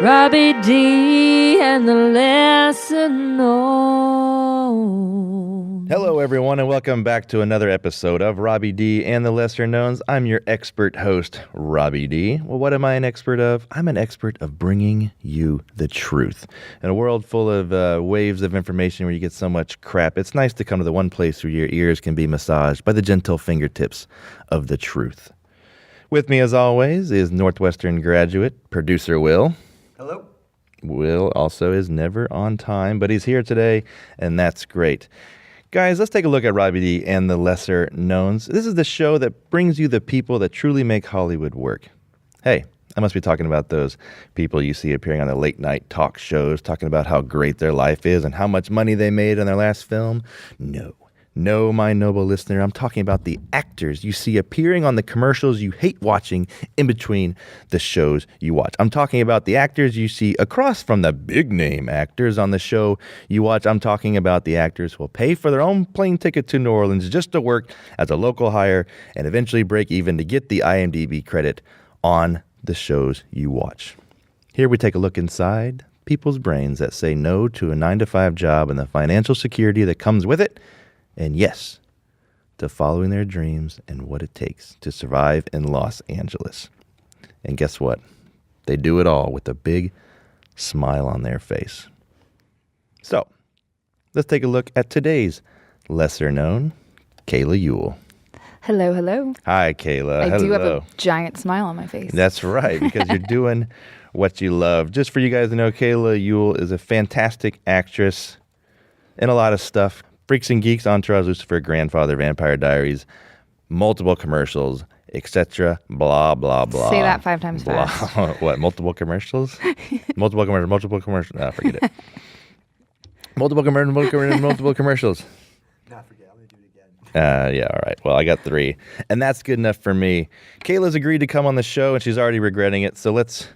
Robbie D and the lesser known. Hello, everyone, and welcome back to another episode of Robbie D and the Lesser Knowns. I'm your expert host, Robbie D. Well, what am I an expert of? I'm an expert of bringing you the truth. In a world full of waves of information where you get so much crap, it's nice to come to the one place where your ears can be massaged by the gentle fingertips of the truth. With me, as always, is Northwestern graduate, producer Will. Hello. Will also is never on time, but he's here today, and that's great. Guys, let's take a look at Robbie D and the Lesser Knowns. This is the show that brings you the people that truly make Hollywood work. Hey, I must be talking about those people you see appearing on the late night talk shows, talking about how great their life is and how much money they made on their last film. No, my noble listener, I'm talking about the actors you see appearing on the commercials you hate watching in between the shows you watch. I'm talking about the actors you see across from the big name actors on the show you watch. I'm talking about the actors who will pay for their own plane ticket to New Orleans just to work as a local hire and eventually break even to get the IMDb credit on the shows you watch. Here we take a look inside people's brains that say no to a 9-to-5 job and the financial security that comes with it. And yes, to following their dreams and what it takes to survive in Los Angeles. And guess what? They do it all with a big smile on their face. So, let's take a look at today's lesser known, Kayla Ewell. Hello, hello. Hi, Kayla. I do have a giant smile on my face. That's right, because you're doing what you love. Just for you guys to know, Kayla Ewell is a fantastic actress in a lot of stuff. Freaks and Geeks, Entourage, Lucifer, Grandfather, Vampire Diaries, multiple commercials, etc. Blah, blah, blah. Say that 5 times fast. What, multiple commercials? Multiple commercials. No, forget it. Multiple commercials. Nah, forget. I'm going to do it again. Yeah, all right. Well, I got 3. And that's good enough for me. Kayla's agreed to come on the show, and she's already regretting it. So let's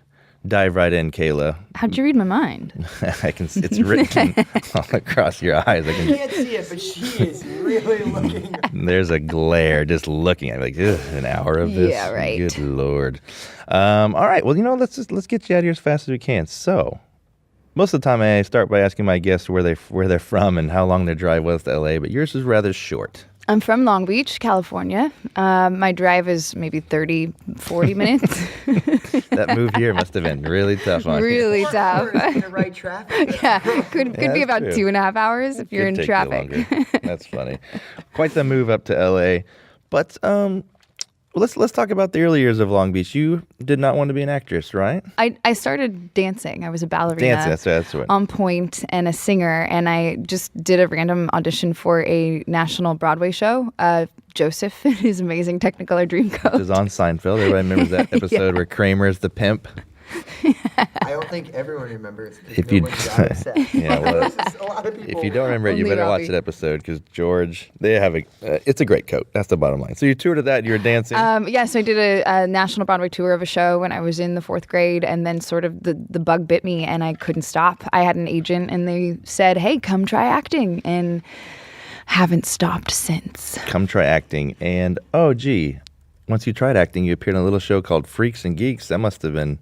dive right in, Kayla. How'd you read my mind? I can. It's written all across your eyes. I can't see it, but she is really looking. There's a glare just looking at me like, an hour of this? Yeah, right. Good Lord. All right. Well, let's get you out of here as fast as we can. So, most of the time I start by asking my guests where they're from and how long their drive was to LA, but yours is rather short. I'm from Long Beach, California. My drive is maybe 30, 40 minutes. That move here must have been really tough on you. Really tough. In the right traffic. Yeah, could be about true. 2.5 hours if you're in Could take you traffic. longer. That's funny. Quite the move up to LA. But let's talk about the early years of Long Beach. You did not want to be an actress, right? I started dancing. I was a ballerina. That's right. On point and a singer, and I just did a random audition for a national Broadway show. Joseph and his amazing Technicolor Dreamcoat. It was on Seinfeld. Everybody remembers that episode where Kramer is the pimp. I don't think everyone remembers. If you, Yeah, well, a lot of people. if you don't remember it, you Only better watch Robbie. that episode because George, they have it's a great coat. That's the bottom line. So you toured at that. You were dancing. Yes, I did a national Broadway tour of a show when I was in the 4th grade, and then sort of the bug bit me, and I couldn't stop. I had an agent, and they said, "Hey, come try acting," and haven't stopped since. Come try acting. And once you tried acting, you appeared on a little show called Freaks and Geeks. That must have been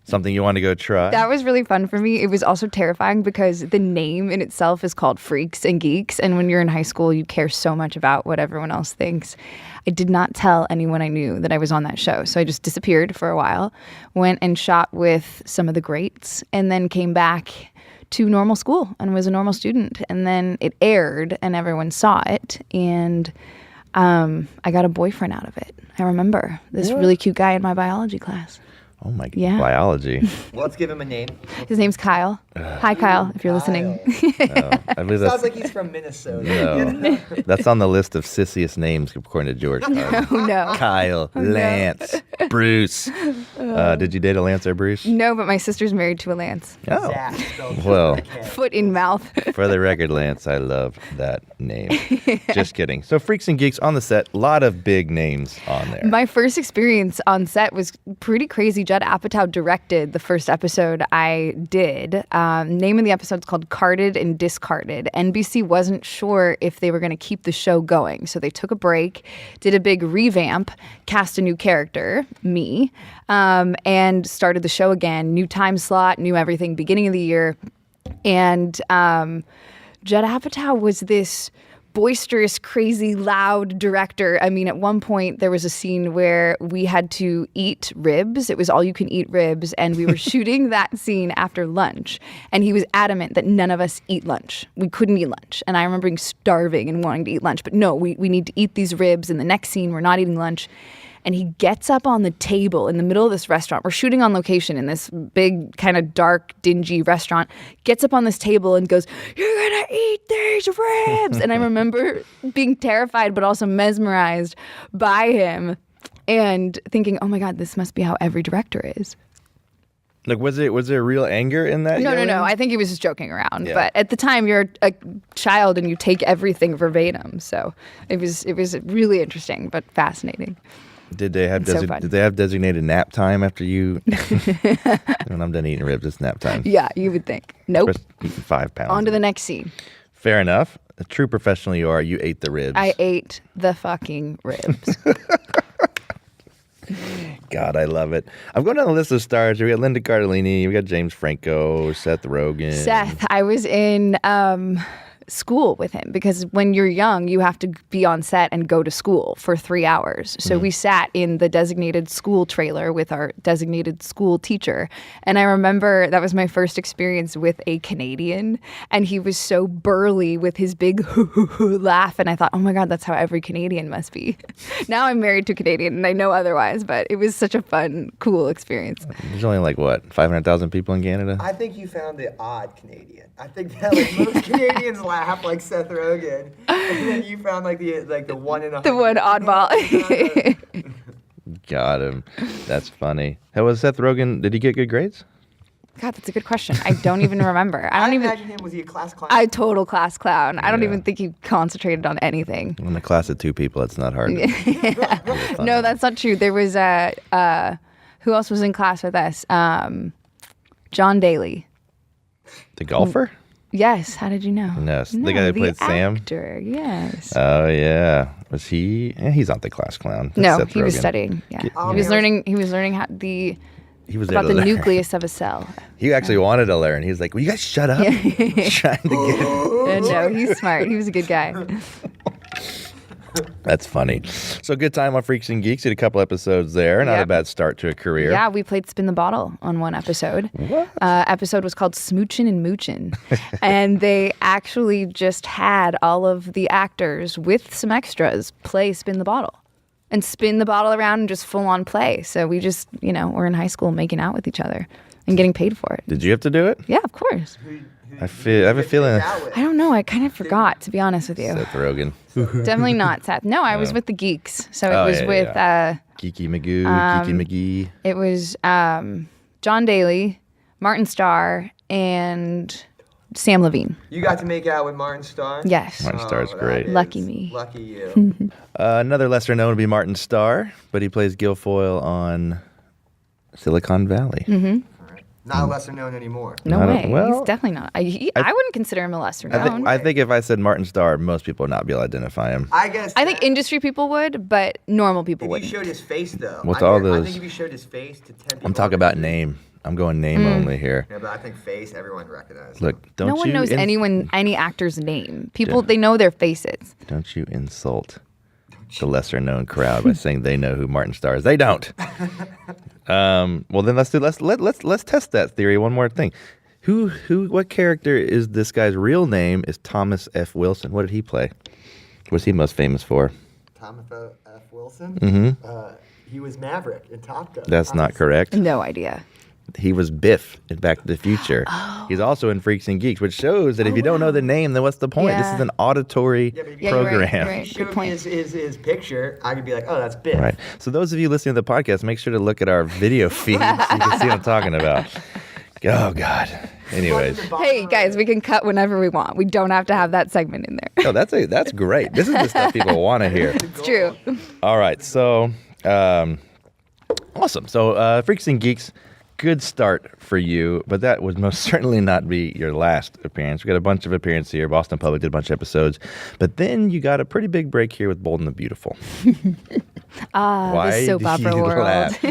something you wanted to go try. That was really fun for me. It was also terrifying because the name in itself is called Freaks and Geeks. And when you're in high school, you care so much about what everyone else thinks. I did not tell anyone I knew that I was on that show. So I just disappeared for a while, went and shot with some of the greats, and then came back to normal school and was a normal student. And then it aired and everyone saw it. And I got a boyfriend out of it. I remember this really cute guy in my biology class. Oh my God. Yeah. Biology. Well, let's give him a name. His name's Kyle. Hi, Kyle, if you're listening. I believe Sounds like he's from Minnesota. No, that's on the list of sissiest names according to George. Oh, no. Kyle, Lance, Bruce. Did you date a Lance or Bruce? No, but my sister's married to a Lance. Oh, Zach, spelled well, like a cat. Foot in mouth. for the record, Lance, I love that name. Just kidding. So Freaks and Geeks on the set, a lot of big names on there. My first experience on set was pretty crazy. Judd Apatow directed the first episode I did. Name of the episode is called Carded and Discarded. NBC wasn't sure if they were going to keep the show going, so they took a break, did a big revamp, cast a new character, me, and started the show again. New time slot, new everything, beginning of the year. And Judd Apatow was this boisterous, crazy, loud director. I mean, at one point there was a scene where we had to eat ribs. It was all you can eat ribs. And we were shooting that scene after lunch. And he was adamant that none of us eat lunch. We couldn't eat lunch. And I remember being starving and wanting to eat lunch. But no, we need to eat these ribs. In the next scene, we're not eating lunch. And he gets up on the table in the middle of this restaurant. We're shooting on location in this big, kind of dark, dingy restaurant. Gets up on this table and goes, "You're going to eat these ribs." And I remember being terrified, but also mesmerized by him and thinking, oh my God, this must be how every director is. Like, was there real anger in that? No. I think he was just joking around. Yeah. But at the time, you're a child and you take everything verbatim. So it was really interesting, but fascinating. Did they have designated nap time after you? When I'm done eating ribs, it's nap time. Yeah, you would think. Nope. Eating 5 pounds. On to the next scene. Fair enough. A true professional you are. You ate the ribs. I ate the fucking ribs. God, I love it. I'm going down the list of stars. We got Linda Cardellini. We got James Franco, Seth Rogen. Seth, I was in school with him because when you're young, you have to be on set and go to school for 3 hours. So we sat in the designated school trailer with our designated school teacher. And I remember that was my first experience with a Canadian. And he was so burly with his big laugh. And I thought, oh my God, that's how every Canadian must be. Now I'm married to a Canadian and I know otherwise, but it was such a fun, cool experience. There's only 500,000 people in Canada? I think you found the odd Canadian. I think that most Canadians laugh like Seth Rogen, and then you found the one in a the one oddball. Got him. That's funny. How was Seth Rogen? Did he get good grades? God, that's a good question. I don't even remember. I imagine him. Was he a class clown? A total class clown. I don't even think he concentrated on anything. In a class of 2 people, it's not hard. No, that's not true. There was who else was in class with us? John Daly. The golfer? Yes. How did you know? No, the guy that played Sam? The actor, yes. Oh, yeah. Was he? He's not the class clown. No, Seth he was Rogen. studying. Yeah. He was learning how He was about the learn. nucleus of a cell. He actually wanted to learn. He was like, "Will you guys shut up?" Trying to get. No, he's smart. He was a good guy. That's funny. So good time on Freaks and Geeks. Did a couple episodes there. Not a bad start to a career. Yeah, we played Spin the Bottle on one episode. What? Episode was called Smoochin' and Moochin'. And they actually just had all of the actors with some extras play Spin the Bottle. And spin the bottle around and just full on play. So we just, we're in high school making out with each other and getting paid for it. Did you have to do it? Yeah, of course. I have a feeling. I don't know. I kind of forgot, to be honest with you. Seth Rogen. Definitely not Seth. No, I was with the Geeks. So it was with Geeky Magoo, Geeky McGee. It was John Daly, Martin Starr, and Sam Levine. You got to make out with Martin Starr? Yes. Martin Starr's great. Lucky me. Lucky you. Another lesser known would be Martin Starr, but he plays Guilfoyle on Silicon Valley. Mm-hmm. Not a lesser known anymore. No way. He's definitely not. I wouldn't consider him a lesser known. I think if I said Martin Starr, most people would not be able to identify him. I guess. I think industry people would, but normal people if wouldn't. If you showed his face, though. I think if you showed his face to 10 people. I'm talking about name. I'm going name only here. Yeah, but I think face, everyone recognizes. Look, no one knows any actor's name. People, they know their faces. Don't you insult the lesser known crowd by saying they know who Martin Starr is. They don't. Well, then let's test that theory. One more thing. What character is this guy's real name? Is Thomas F. Wilson? What did he play? What's he most famous for? Thomas F. Wilson? Mm-hmm. He was Maverick in Top Gun. That's not correct. No idea. He was Biff in Back to the Future. Oh. He's also in Freaks and Geeks, which shows that if you don't know the name, then what's the point? Yeah. This is an auditory program. You're right. If you Good showed point. his picture, I could be like, oh, that's Biff. Right. So those of you listening to the podcast, make sure to look at our video feed so you can see what I'm talking about. Oh, God. Anyways. Hey, guys, we can cut whenever we want. We don't have to have that segment in there. Oh, that's great. This is the stuff people want to hear. It's true. All right. So, awesome. So, Freaks and Geeks, good start for you, but that would most certainly not be your last appearance. We got a bunch of appearances here. Boston Public did a bunch of episodes, but then you got a pretty big break here with Bold and the Beautiful. The soap opera world. Laugh?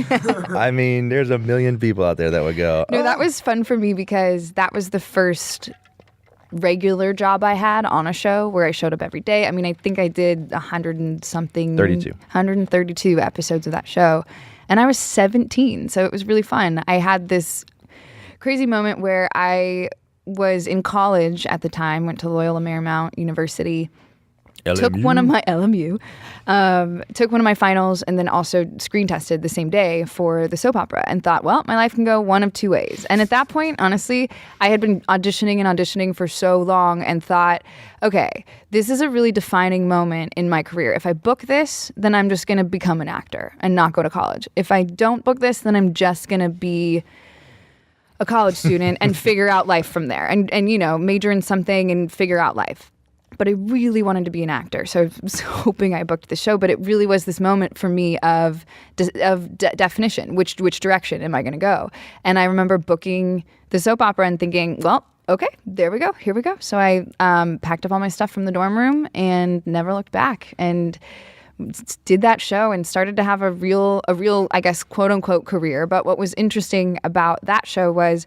I mean, there's a million people out there that would go. No, that was fun for me because that was the first regular job I had on a show where I showed up every day. I mean, I think I did 132 episodes of that show, and I was 17, so it was really fun. I had this crazy moment where I was in college at the time, went to Loyola Marymount University, took one of my finals, and then also screen tested the same day for the soap opera, and thought, well, my life can go one of two ways. And at that point, honestly, I had been auditioning for so long and thought, okay, this is a really defining moment in my career. If I book this, then I'm just going to become an actor and not go to college. If I don't book this, then I'm just going to be a college student and figure out life from there, and major in something and figure out life. But I really wanted to be an actor, so I was hoping I booked the show. But it really was this moment for me of definition. Which direction am I going to go? And I remember booking the soap opera and thinking, well, okay, there we go, here we go. So I packed up all my stuff from the dorm room and never looked back, and did that show and started to have a real, I guess, quote unquote career. But what was interesting about that show was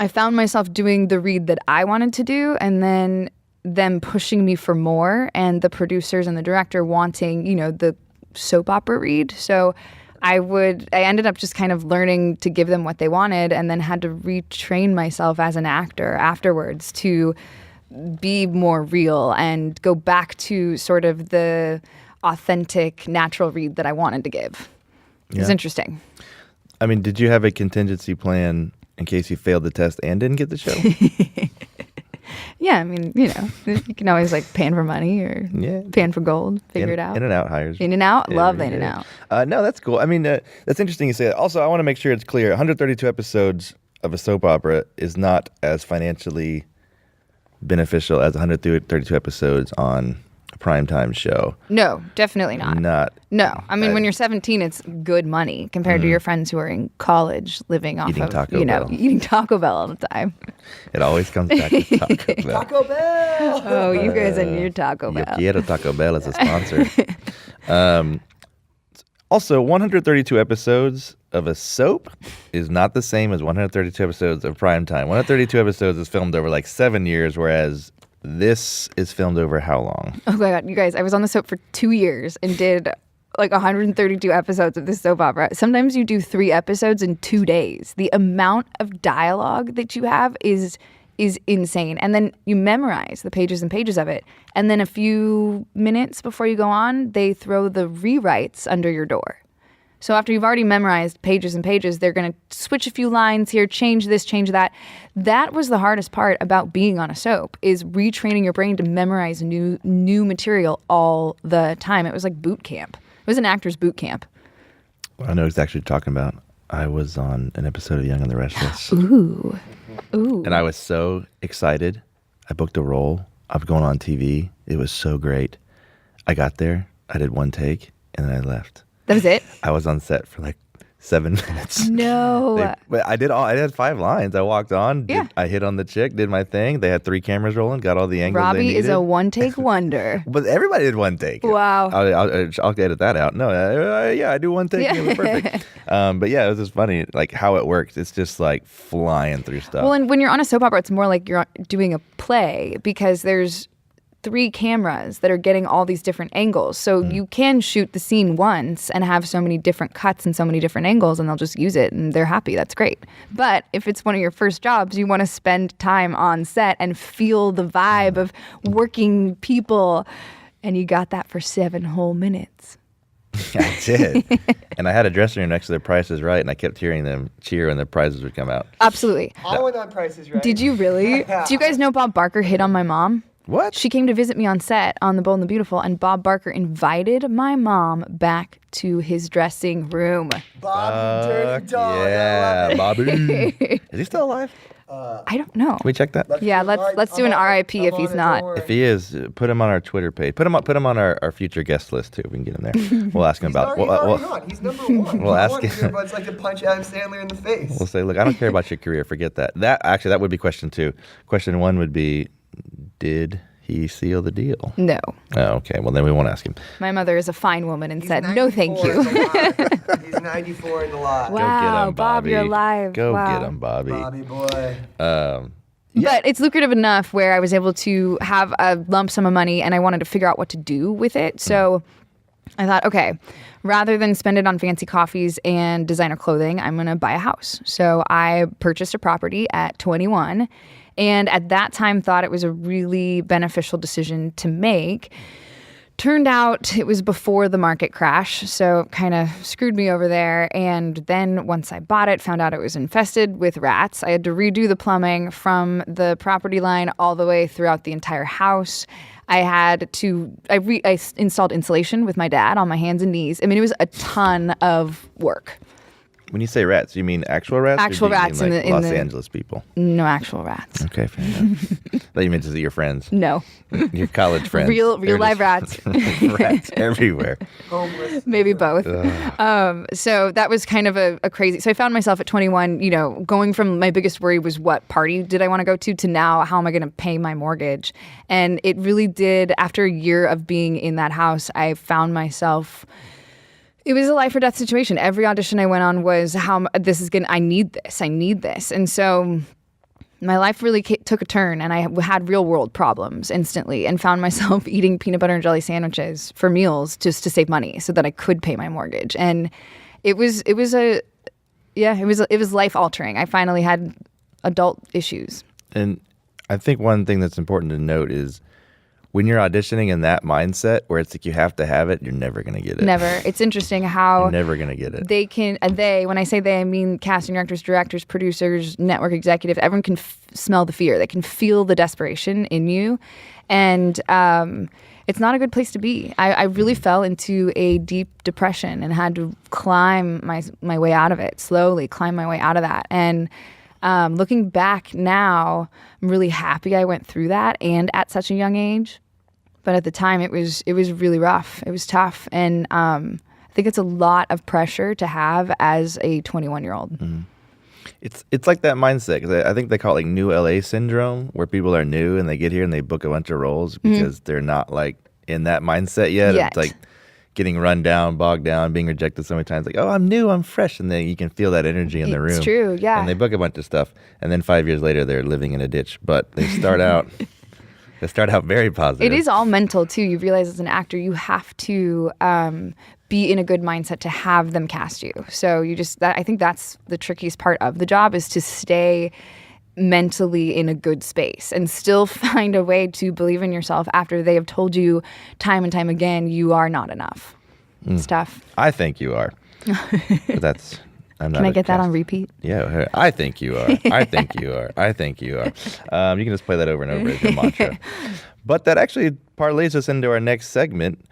I found myself doing the read that I wanted to do, and then them pushing me for more, and the producers and the director wanting, the soap opera read. So I ended up just kind of learning to give them what they wanted, and then had to retrain myself as an actor afterwards to be more real and go back to sort of the authentic, natural read that I wanted to give. It was interesting. I mean, did you have a contingency plan in case you failed the test and didn't get the show? Yeah, I mean, you can always pan for money or pan for gold, figure it out. In and out hires. In and out? Love in and out. No, that's cool. I mean, that's interesting you say that. Also, I want to make sure it's clear. 132 episodes of a soap opera is not as financially beneficial as 132 episodes on a primetime show. No, definitely not. No. I mean, when you're 17, it's good money compared to your friends who are in college living off eating of, Taco Bell. Eating Taco Bell all the time. It always comes back to Taco Bell. Taco Bell! Oh, you guys and your Taco Bell. Yo quiero Taco Bell as a sponsor. Also, 132 episodes of a soap is not the same as 132 episodes of primetime. 132 episodes is filmed over 7 years, whereas this is filmed over how long? Oh my God, you guys, I was on the soap for 2 years and did 132 episodes of this soap opera. Sometimes you do 3 episodes in 2 days. The amount of dialogue that you have is insane. And then you memorize the pages and pages of it. And then a few minutes before you go on, they throw the rewrites under your door. So after you've already memorized pages and pages, they're going to switch a few lines here, change this, change that. That was the hardest part about being on a soap, is retraining your brain to memorize new material all the time. It was like boot camp. It was an actor's boot camp. Well, I know exactly what you're talking about. I was on an episode of Young and the Restless. Ooh. And I was so excited. I booked a role. I was going on TV. It was so great. I got there. I did one take, and then I left. That was it? I was on set for 7 minutes. No. But I had 5 lines. I walked on. Yeah. I hit on the chick, did my thing. They had 3 cameras rolling, got all the angles they Robbie needed. is a one-take wonder. But everybody did one take. Wow. I'll edit that out. No, I do one take. Yeah. It was perfect. But yeah, it was just funny, how it works. It's just flying through stuff. Well, and when you're on a soap opera, it's more like you're doing a play, because there's 3 cameras that are getting all these different angles. So you can shoot the scene once and have so many different cuts and so many different angles, and they'll just use it and they're happy. That's great. But if it's one of your first jobs, you want to spend time on set and feel the vibe of working people. And you got that for 7 whole minutes. I did. And I had a dressing room next to their Price is Right, and I kept hearing them cheer when their prizes would come out. Absolutely. I went on Price is Right. Did you really? Yeah. Do you guys know Bob Barker hit on my mom? What? She came to visit me on set on The Bold and the Beautiful, and Bob Barker invited my mom back to his dressing room. Bobby Dirty Dog. Yeah, I love it. Bobby. Is he still alive? I don't know. Can we check that? Yeah, let's do an RIP if he's not. If he is, put him on our Twitter page. Put him on our future guest list too. We can get him there. We'll ask him about. He's already on. He's number one. We'll ask him. It's like to punch Adam Sandler in the face. We'll say, look, I don't care about your career. Forget that. That would be question 2. Question 1 would be, did he seal the deal? No. Oh, okay. Well, then we won't ask him. My mother is a fine woman and He's said, no, thank 94 you. in the lot. He's 94 in the lot. Wow. Go get him, Bob, Bobby. you're alive. Go Wow. get him, Bobby. Bobby boy. But it's lucrative enough where I was able to have a lump sum of money and I wanted to figure out what to do with it. So I thought, okay, rather than spend it on fancy coffees and designer clothing, I'm going to buy a house. So I purchased a property at 21 and at that time thought it was a really beneficial decision to make. Turned out it was before the market crash, so kind of screwed me over there. And then once I bought it, found out it was infested with rats. I had to redo the plumbing from the property line all the way throughout the entire house. I installed insulation with my dad on my hands and knees. I mean, it was a ton of work. When you say rats, you mean actual rats? Actual or do you rats mean, in like, the- Los in the- Angeles people. No actual rats. Okay, fair enough. Thought you meant to see your friends, No. your college friends. Real They're live just- rats. Rats everywhere. Homeless. Maybe both. So that was kind of a crazy. So I found myself at 21, going from my biggest worry was what party did I want to go to now how am I going to pay my mortgage? And it really did, after a year of being in that house, I found myself. It was a life or death situation. Every audition I went on was I need this. And so my life really took a turn and I had real world problems instantly and found myself eating peanut butter and jelly sandwiches for meals just to save money so that I could pay my mortgage. And it was life altering. I finally had adult issues. And I think one thing that's important to note is when you're auditioning in that mindset where it's like you have to have it, you're never going to get it. Never. It's interesting how You're never going to get it. when I say they, I mean casting directors, producers, network executives, everyone can smell the fear. They can feel the desperation in you. And it's not a good place to be. I really fell into a deep depression and had to climb my way out of it, slowly climb my way out of that. And looking back now, I'm really happy I went through that and at such a young age. But at the time, it was really rough. It was tough. And I think it's a lot of pressure to have as a 21-year-old. Mm-hmm. It's like that mindset, because I think they call it like new LA syndrome, where people are new and they get here and they book a bunch of roles because they're not like in that mindset yet. Yet. It's like getting run down, bogged down, being rejected so many times. Like, oh, I'm new, I'm fresh. And then you can feel that energy in the room. It's true, yeah. And they book a bunch of stuff. And then 5 years later, they're living in a ditch. But they start out... They start out very positive. It is all mental, too. You realize as an actor, you have to be in a good mindset to have them cast you. So I think that's the trickiest part of the job, is to stay mentally in a good space and still find a way to believe in yourself after they have told you time and time again you are not enough. It's tough. I think you are. But that's... Can I get that on repeat? Yeah, I think you are. I think you are. I think you are. You can just play that over and over as your mantra. But that actually parlays us into our next segment.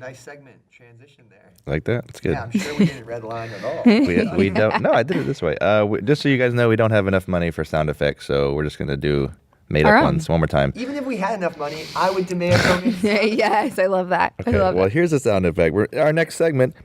Nice segment transition there. Like that? That's good. Yeah, I'm sure we didn't red line at all. We don't. No, I did it this way. Just so you guys know, we don't have enough money for sound effects, so we're just going to do made-up Our own. ones one more time. Even if we had enough money, I would demand donations. Yes, I love that. Okay, I love well, it. here's the sound effect. Our next segment.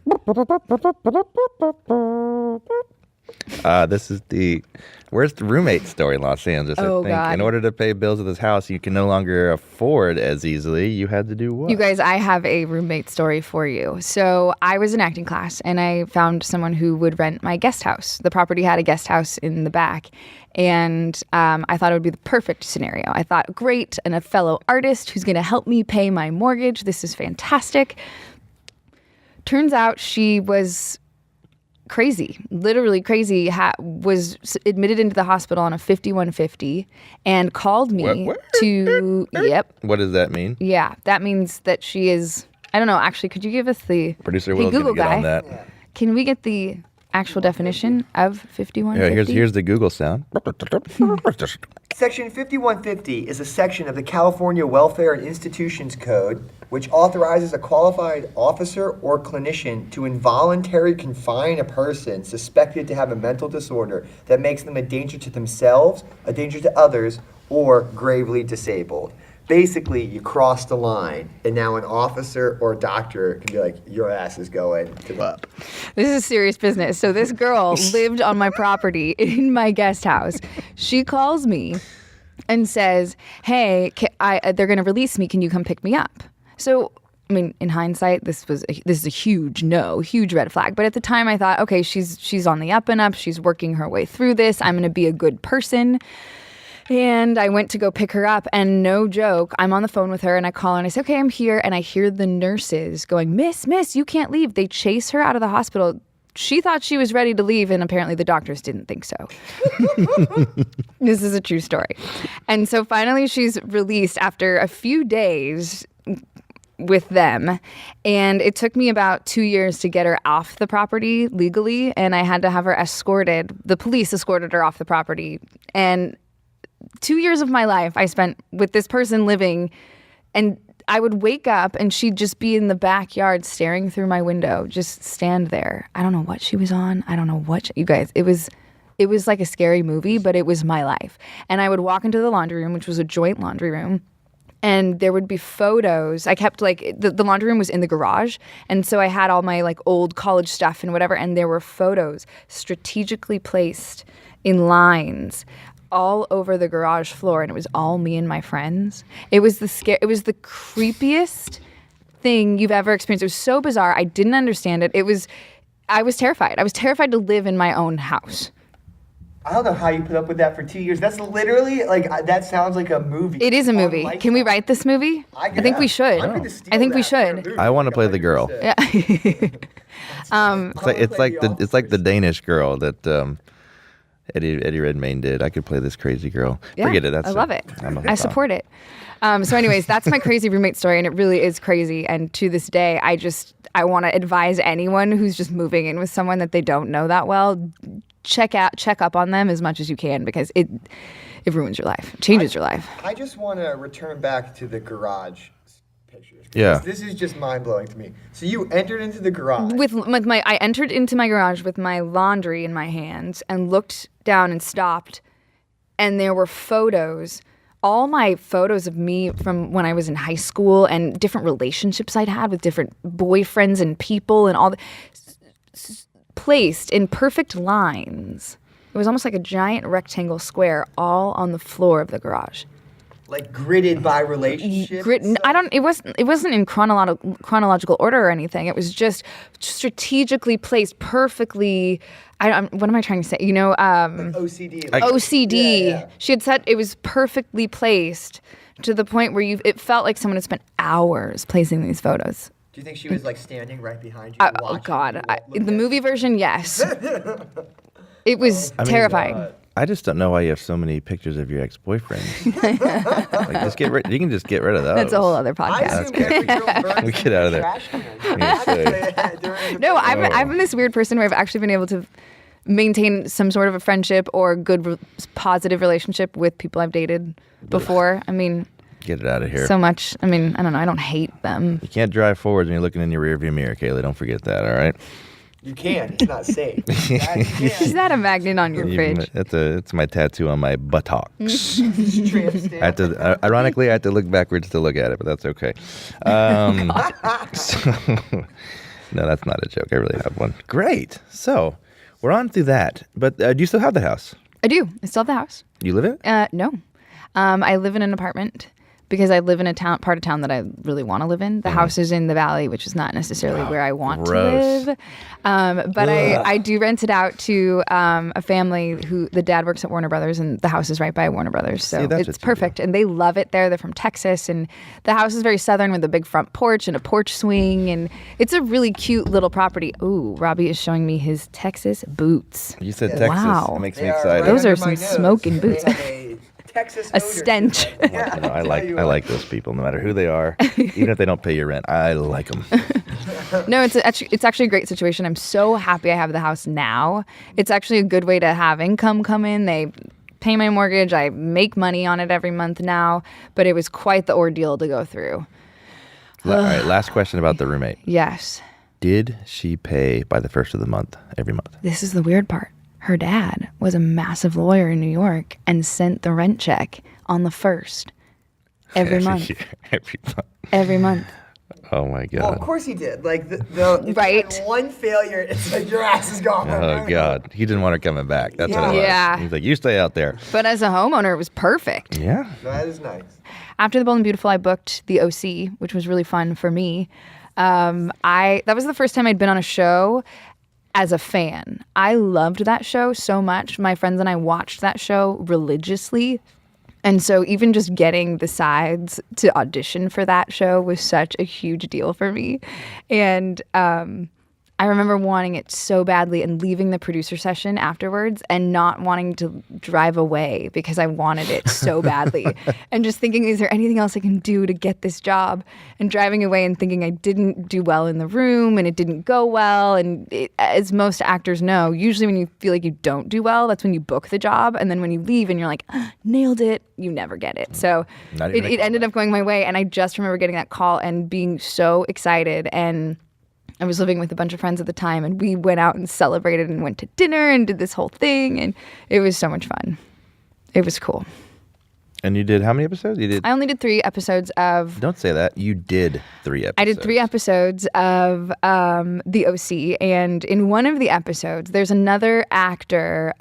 This is the worst roommate story in Los Angeles. Oh, I think God. in order to pay bills at this house, you can no longer afford as easily. You had to do what? You guys, I have a roommate story for you. So I was in acting class and I found someone who would rent my guest house. The property had a guest house in the back. And I thought it would be the perfect scenario. I thought, great, and a fellow artist who's going to help me pay my mortgage. This is fantastic. Turns out she was crazy, literally crazy, was admitted into the hospital on a 5150 and called me What? to, yep. What does that mean? Yeah, that means that she is, I don't know, actually, could you give us the Producer hey, Will's going to Google get guy, on that. Yeah. can we get the actual definition of 5150? Yeah, here's the Google sound. Section 5150 is a section of the California Welfare and Institutions Code which authorizes a qualified officer or clinician to involuntarily confine a person suspected to have a mental disorder that makes them a danger to themselves, a danger to others, or gravely disabled. Basically, you cross the line, and now an officer or doctor can be like, your ass is going to the up. This is serious business. So this girl lived on my property in my guest house. She calls me and says, hey, they're going to release me. Can you come pick me up? So, I mean, in hindsight, this is a huge red flag. But at the time, I thought, okay, she's on the up and up. She's working her way through this. I'm going to be a good person. And I went to go pick her up, and no joke, I'm on the phone with her, and I call her, and I say, okay, I'm here. And I hear the nurses going, Miss, you can't leave. They chase her out of the hospital. She thought she was ready to leave, and apparently the doctors didn't think so. This is a true story. And so finally she's released after a few days with them, and it took me about 2 years to get her off the property legally, and I had to have her escorted. The police escorted her off the property, and 2 years of my life I spent with this person living, and I would wake up and she'd just be in the backyard staring through my window, just stand there. I don't know what she was on. I don't know what you guys, it was like a scary movie, but it was my life. And I would walk into the laundry room, which was a joint laundry room, and there would be photos. I kept the laundry room was in the garage, and so I had all my old college stuff and whatever, and there were photos strategically placed in lines all over the garage floor, and it was all me and my friends. It was the creepiest thing you've ever experienced. It was so bizarre. I didn't understand it. I was terrified. I was terrified to live in my own house. I don't know how you put up with that for 2 years. That's literally that sounds like a movie. It is a movie. Can we write this movie? I think we should. I think we should. I want to play the girl. Yeah. It's like the Danish girl that Eddie Redmayne did. I could play this crazy girl. Yeah, Forget it. I love it. I support it. So anyways, that's my crazy roommate story, and it really is crazy. And to this day, I want to advise anyone who's just moving in with someone that they don't know that well, check up on them as much as you can, because it ruins your life, changes your life. I just want to return back to the garage pictures. Yeah. This is just mind-blowing to me. So you entered into the garage. I entered into my garage with my laundry in my hands and looked down and stopped, and there were photos, all my photos of me from when I was in high school and different relationships I'd had with different boyfriends and people and all placed in perfect lines. It was almost like a giant rectangle square all on the floor of the garage. Like gridded by relationship? It wasn't in chronological order or anything. It was just strategically placed perfectly. What am I trying to say? OCD. OCD. Yeah. She had said it was perfectly placed to the point where it felt like someone had spent hours placing these photos. Do you think she was standing right behind you? Oh God! In the movie version, yes. It was terrifying. I just don't know why you have so many pictures of your ex-boyfriends. You can just get rid of those. That's a whole other I podcast. assume every girl burns We get out of there. trash can. No, I'm this weird person where I've actually been able to maintain some sort of a friendship or good, positive relationship with people I've dated before. I mean, Get it out of here. so much. I mean, I don't know. I don't hate them. You can't drive forwards when you're looking in your rearview mirror, Kayla. Don't forget that, all right? You can. It's not safe. Is that a magnet on your fridge? It's my tattoo on my buttocks. Tramp stamp. I have to, ironically, I have to look backwards to look at it, but that's okay. No, that's not a joke. I really have one. Great. So we're on to that. But do you still have the house? I do. I still have the house. You live in it? No. I live in an apartment because I live in a part of town that I really want to live in. The house is in the valley, which is not necessarily where I want gross. to live. But I do rent it out to a family who the dad works at Warner Brothers, and the house is right by Warner Brothers. So See, that's what it's you perfect. And they love it there. They're from Texas, and the house is very southern with a big front porch and a porch swing. And it's a really cute little property. Ooh, Robbie is showing me his Texas boots. You said Texas. Wow. It makes me They excited. Those under are my some nose. smoking boots. They have a Texas a odor. stench. Yeah, I like those people, no matter who they are, even if they don't pay your rent. I like them. No, it's actually a great situation. I'm so happy I have the house now. It's actually a good way to have income come in. They pay my mortgage. I make money on it every month now, but it was quite the ordeal to go through. All right, last question about the roommate. Yes. Did she pay by the first of the month every month? This is the weird part. Her dad was a massive lawyer in New York and sent the rent check on the 1st every month. Every month. Oh my God. Well, of course he did. Like, if Right. you had one failure, it's like your ass is gone. Oh God. He didn't want her coming back. That's what it was. Yeah. He's like, you stay out there. But as a homeowner, it was perfect. Yeah. That is nice. After The Bold and Beautiful, I booked the OC, which was really fun for me. That was the first time I'd been on a show as a fan. I loved that show so much. My friends and I watched that show religiously. And so even just getting the sides to audition for that show was such a huge deal for me. And I remember wanting it so badly and leaving the producer session afterwards and not wanting to drive away because I wanted it so badly. And just thinking, is there anything else I can do to get this job? And driving away and thinking I didn't do well in the room and it didn't go well. And as most actors know, usually when you feel like you don't do well, that's when you book the job. And then when you leave and you're like, nailed it, you never get it. So it ended up going my way. And I just remember getting that call and being so excited. And I was living with a bunch of friends at the time, and we went out and celebrated and went to dinner and did this whole thing, and it was so much fun. It was cool. And you did how many episodes? You did. I only did 3 episodes of. Don't say that. You did 3 episodes. I did 3 episodes of the OC, and in one of the episodes, there's another actor.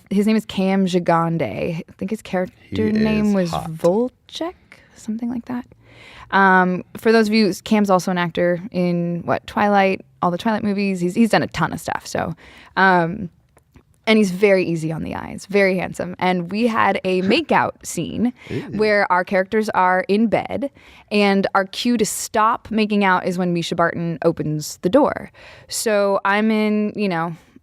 His name is Cam Gigande. I think his character name was hot. Volchek, something like that. For those of you, Cam's also an actor in Twilight, all the Twilight movies. He's done a ton of stuff. So, and he's very easy on the eyes, very handsome. And we had a makeout scene where our characters are in bed, and our cue to stop making out is when Misha Barton opens the door. So I'm in,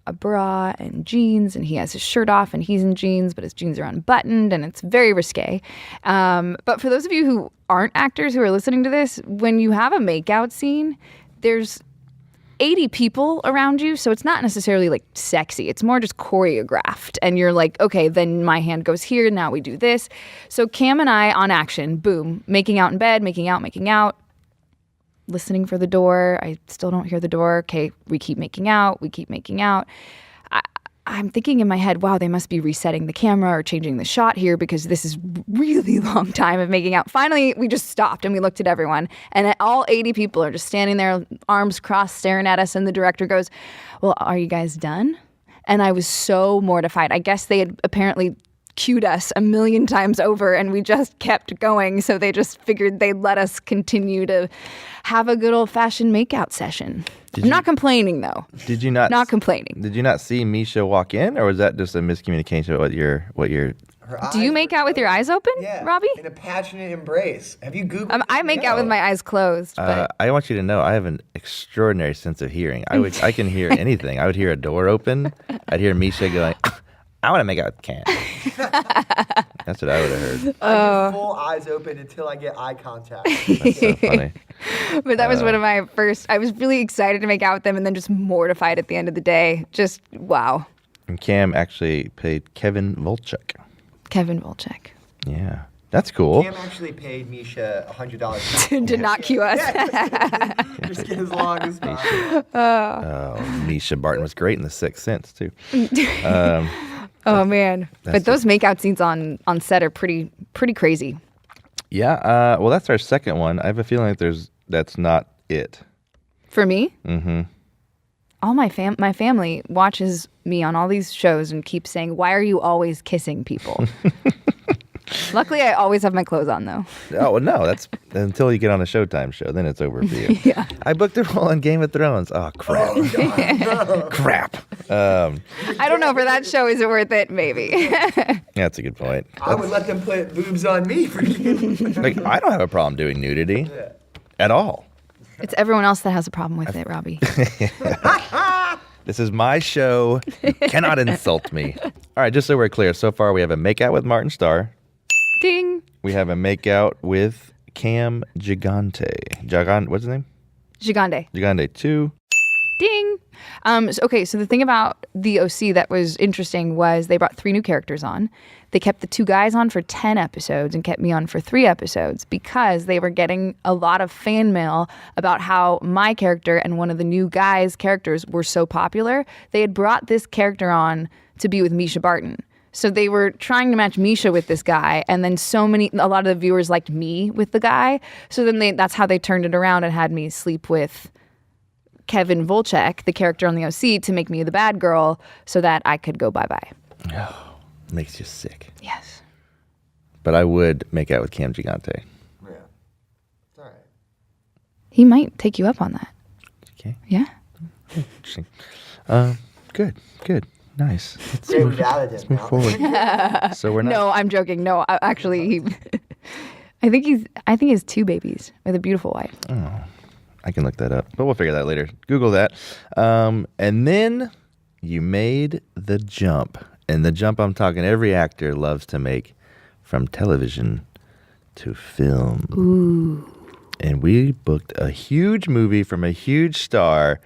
a bra and jeans, and he has his shirt off and he's in jeans, but his jeans are unbuttoned, and it's very risque. But for those of you who aren't actors who are listening to this, when you have a makeout scene, there's 80 people around you, so it's not necessarily like sexy. It's more just choreographed, and you're like, okay, then my hand goes here, now we do this. So Cam and I on action, boom, making out in bed, making out. Listening for the door. I still don't hear the door. Okay, we keep making out. I'm thinking in my head, wow, they must be resetting the camera or changing the shot here because this is really long time of making out. Finally, we just stopped and we looked at everyone, and all 80 people are just standing there, arms crossed, staring at us, and the director goes, well, are you guys done? And I was so mortified. I guess they had apparently cued us 1,000,000 times over, and we just kept going. So they just figured they'd let us continue to have a good old-fashioned makeout session. I'm not complaining, though. Did you not? Not complaining. Did you not see Misha walk in, or was that just a miscommunication about what your? Do you make out with your eyes open, Yeah, Robbie? in a passionate embrace. Have you Googled? I make out with my eyes closed. But I want you to know I have an extraordinary sense of hearing. I can hear anything. I would hear a door open. I'd hear Misha going, I want to make out with Cam. That's what I would have heard. I get full eyes open until I get eye contact. That's so funny. But that was one of my first. I was really excited to make out with them, and then just mortified at the end of the day. Just wow. And Cam actually played Kevin Volchek. Kevin Volchek. Yeah. That's cool. Cam actually paid Misha $100 Did not cue us. Just get as long as possible. Oh, Misha Barton was great in The Sixth Sense, too. Oh, man. But those makeout scenes on set are pretty crazy. Yeah. Well, that's our second one. I have a feeling like that's not it. For me? Mm-hmm. All my family watches me on all these shows and keeps saying, why are you always kissing people? Luckily, I always have my clothes on, though. Oh, well, no. That's until you get on a Showtime show. Then it's over for you. Yeah. I booked a role in Game of Thrones. Oh, crap. Oh, God, no. Crap. I don't know. For that show, is it worth it? Maybe. That's a good point. I would let them put boobs on me for you. Like, I don't have a problem doing nudity at all. It's everyone else that has a problem with it, Robbie. This is my show. You cannot insult me. All right, just so we're clear, so far we have a makeout with Martin Starr, Ding. We have a makeout with Cam Gigante. What's his name? Gigante. Gigante 2. Ding. So the thing about the OC that was interesting was they brought 3 new characters on. They kept the 2 guys on for 10 episodes and kept me on for 3 episodes because they were getting a lot of fan mail about how my character and one of the new guys' characters were so popular. They had brought this character on to be with Misha Barton. So they were trying to match Misha with this guy, and then a lot of the viewers liked me with the guy. So then that's how they turned it around and had me sleep with Kevin Volchek, the character on the OC, to make me the bad girl so that I could go bye-bye. Oh, makes you sick. Yes. But I would make out with Cam Gigante. Yeah. It's all right. He might take you up on that. Okay. Yeah. Interesting. Good. Nice. Great, we've added him Move now. forward. So we're not. No, I'm joking. No, actually, I think he has 2 babies with a beautiful wife. Oh, I can look that up, but we'll figure that later. Google that. And then you made the jump. And the jump I'm talking every actor loves to make from television to film. Ooh. And we booked a huge movie from a huge star,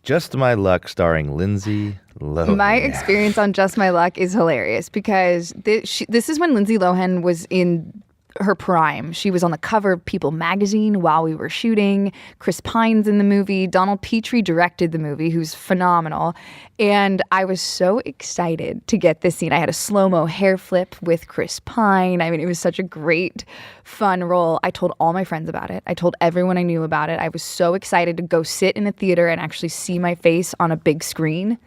Just My Luck, starring Lindsay Lohan. My experience on Just My Luck is hilarious because this is when Lindsay Lohan was in her prime. She was on the cover of People magazine while we were shooting. Chris Pine's in the movie. Donald Petrie directed the movie, who's phenomenal. And I was so excited to get this scene. I had a slow-mo hair flip with Chris Pine. I mean, it was such a great, fun role. I told all my friends about it. I told everyone I knew about it. I was so excited to go sit in a theater and actually see my face on a big screen.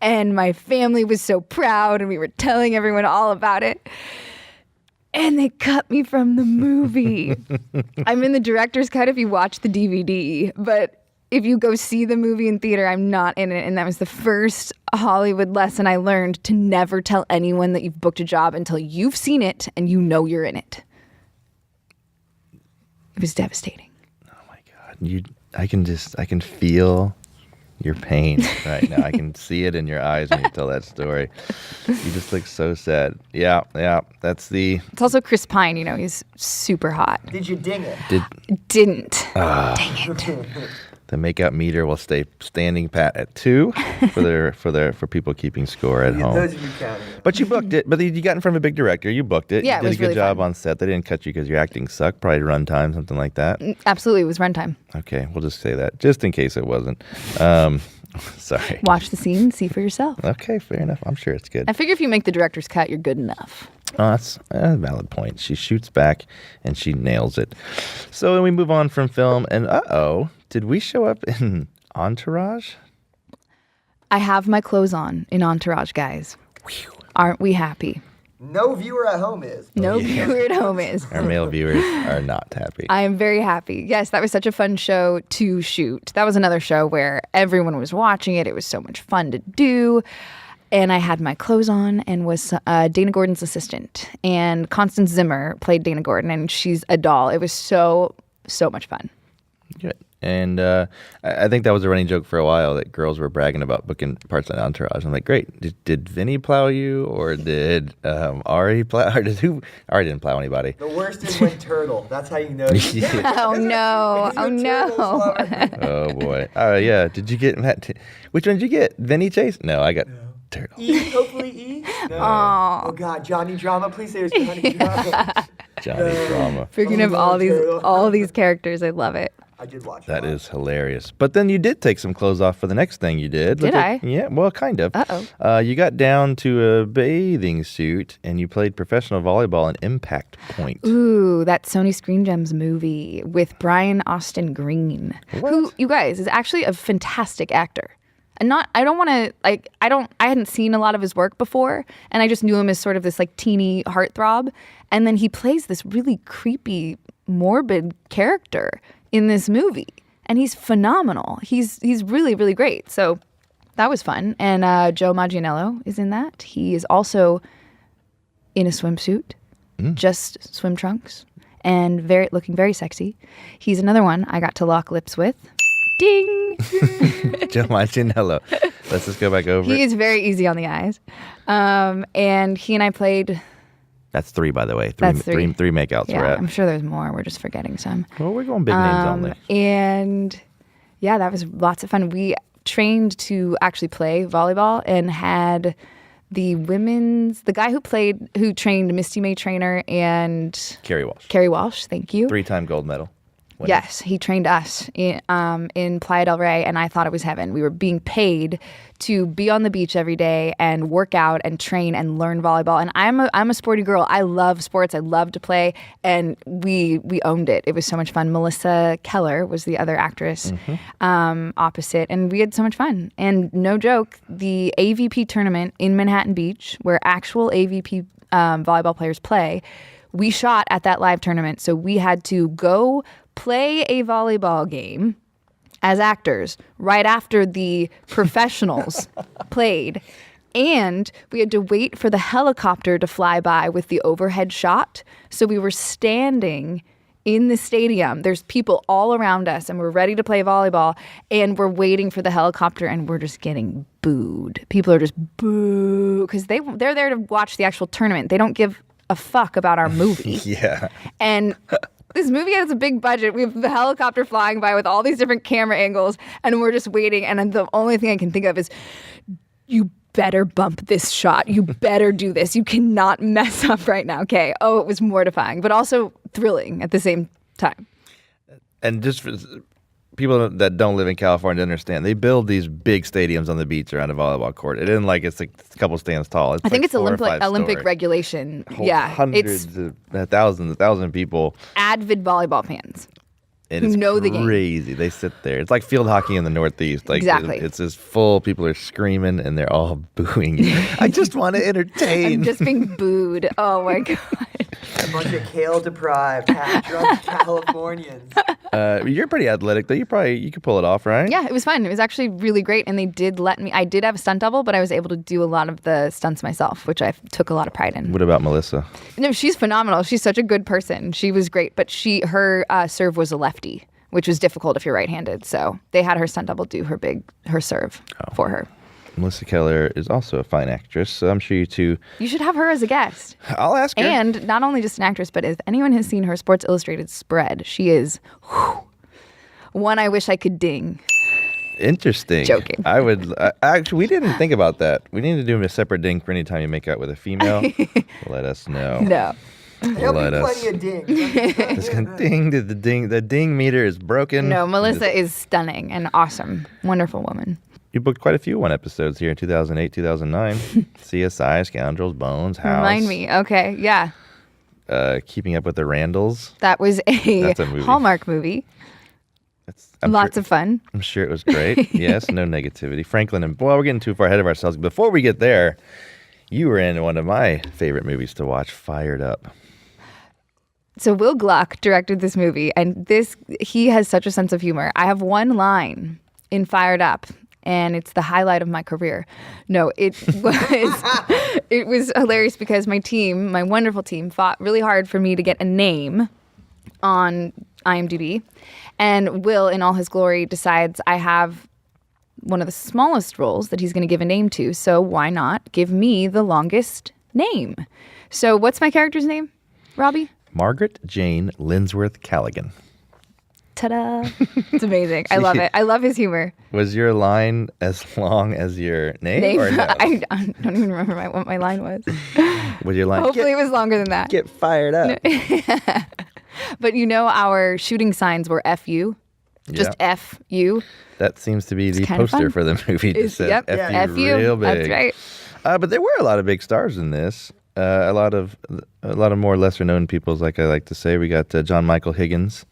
And my family was so proud, and we were telling everyone all about it. And they cut me from the movie. I'm in the director's cut if you watch the DVD, but if you go see the movie in theater, I'm not in it. And that was the first Hollywood lesson I learned, to never tell anyone that you've booked a job until you've seen it and you know you're in it. It was devastating. Oh my God. I can feel your pain right now. I can see it in your eyes when you tell that story. You just look so sad. Yeah. It's also Chris Pine, he's super hot. Did you ding it? Didn't. Dang it. The makeout meter will stay standing pat at 2 for people keeping score at home. Those of you counting. But you booked it. But you got in front of a big director. You booked it. Yeah, you it did was a good really job fun. on set. They didn't cut you because your acting sucked. Probably runtime, something like that. Absolutely, it was runtime. Okay, we'll just say that, just in case it wasn't. Sorry. Watch the scene, see for yourself. Okay, fair enough. I'm sure it's good. I figure if you make the director's cut, you're good enough. Oh, that's a valid point. She shoots back and she nails it. So then we move on from film, and did we show up in Entourage? I have my clothes on in Entourage, guys. Aren't we happy? No viewer at home is. No viewer at home is. Our male viewers are not happy. I am very happy. Yes, that was such a fun show to shoot. That was another show where everyone was watching it. It was so much fun to do. And I had my clothes on and was Dana Gordon's assistant. And Constance Zimmer played Dana Gordon, and she's a doll. It was so much fun. Good. And I think that was a running joke for a while, that girls were bragging about booking parts on Entourage. I'm like, great. Did Vinny plow you, or did Ari plow? Or did who? Ari didn't plow anybody. The worst is when Turtle. That's how you know. Oh, no. He's a Oh, no. Turtles lover. Oh boy. Yeah. Did you get which one did you get? Vinny Chase? No, I got Turtle. E, hopefully E. No. Aw. Oh God, Johnny Drama. Please say it was Johnny Drama. Johnny Drama. Freaking of all these characters, I love it. I did watch That is hilarious. But then you did take some clothes off for the next thing you did. Did I? Yeah, well, kind of. Uh-oh. You got down to a bathing suit and you played professional volleyball in Impact Point. Ooh, that Sony Screen Gems movie with Brian Austin Green, who, you guys, is actually a fantastic actor. And I hadn't seen a lot of his work before, and I just knew him as sort of this like teeny heartthrob. And then he plays this really creepy, morbid character in this movie, and he's phenomenal. He's really, really great. So that was fun. And Joe Manganiello is in that. He is also in a swimsuit, just swim trunks, and looking very sexy. He's another one I got to lock lips with. Ding! Joe Manganiello. Let's just go back over He it. is very easy on the eyes. And he and I played That's 3, by the way. That's 3. Three makeouts Yeah, we're at. I'm sure there's more. We're just forgetting some. Well, we're going big names only. And yeah, that was lots of fun. We trained to actually play volleyball and had the guy who trained Misty May Trainer and Carrie Walsh. Carrie Walsh, thank you. 3-time gold medal. winner. Yes, he trained us in Playa del Rey, and I thought it was heaven. We were being paid to be on the beach every day and work out and train and learn volleyball. And I'm a sporty girl. I love sports. I love to play, and we owned it. It was so much fun. Melissa Keller was the other actress opposite, and we had so much fun. And no joke, the AVP tournament in Manhattan Beach, where actual AVP volleyball players play, we shot at that live tournament. So we had to go play a volleyball game as actors right after the professionals played. And we had to wait for the helicopter to fly by with the overhead shot. So we were standing in the stadium. There's people all around us, and we're ready to play volleyball, and we're waiting for the helicopter, and we're just getting booed. People are just boo because they're there to watch the actual tournament. They don't give a fuck about our movie. Yeah. And this movie has a big budget. We have the helicopter flying by with all these different camera angles, and we're just waiting. And the only thing I can think of is, you better bump this shot. You better do this. You cannot mess up right now. Okay. Oh, it was mortifying, but also thrilling at the same time. And just for people that don't live in California to understand, they build these big stadiums on the beach around a volleyball court. It isn't like it's like a couple stands tall. I think like it's Olympic regulation. Yeah. Hundreds of thousands, 1,000 people. Avid volleyball fans. And it's know the game. crazy. They sit there. It's like field hockey in the Northeast. Like exactly. It's just full. People are screaming and they're all booing you. I just want to entertain. I'm just being booed. Oh my God. A bunch of kale-deprived, half-drunk Californians. You're pretty athletic, though. You could pull it off, right? Yeah, it was fun. It was actually really great, and they did let me. I did have a stunt double, but I was able to do a lot of the stunts myself, which I took a lot of pride in. What about Melissa? No, she's phenomenal. She's such a good person. She was great, but her serve was a lefty, which was difficult if you're right-handed. So they had her stunt double do her serve for her. Melissa Keller is also a fine actress, so I'm sure you two... You should have her as a guest. I'll ask her. And not only just an actress, but if anyone has seen her Sports Illustrated spread, she is one I wish I could ding. Interesting. Joking. I would... actually, we didn't think about that. We need to do a separate ding for any time you make out with a female. Let us know. No. There'll be plenty of dings. It's gonna ding. The ding meter is broken. No, Melissa is stunning and awesome. Wonderful woman. You booked quite a few one-episodes here in 2008, 2009. CSI, Scoundrels, Bones, House. Remind me. Okay, yeah. Keeping Up with the Randalls. That was That's a movie. Hallmark movie. Lots of fun. I'm sure it was great. Yes, no negativity. Franklin and... Well, we're getting too far ahead of ourselves. Before we get there, you were in one of my favorite movies to watch, Fired Up. So Will Gluck directed this movie, and he has such a sense of humor. I have one line in Fired Up, and it's the highlight of my career. No, it was hilarious because my wonderful team, fought really hard for me to get a name on IMDb. And Will, in all his glory, decides I have one of the smallest roles that he's going to give a name to, so why not give me the longest name? So what's my character's name, Robbie? Margaret Jane Linsworth Callaghan. Ta-da. It's amazing. I love it. I love his humor. Was your line as long as your name? Or no? I don't even remember what my line was. Was your line? Hopefully it was longer than that. Get fired up. But our shooting signs were FU. Just FU. That seems to be the poster for the movie. Yep. FU. Real big. That's right. But there were a lot of big stars in this. A lot of more lesser known people, like I like to say. We got John Michael Higgins.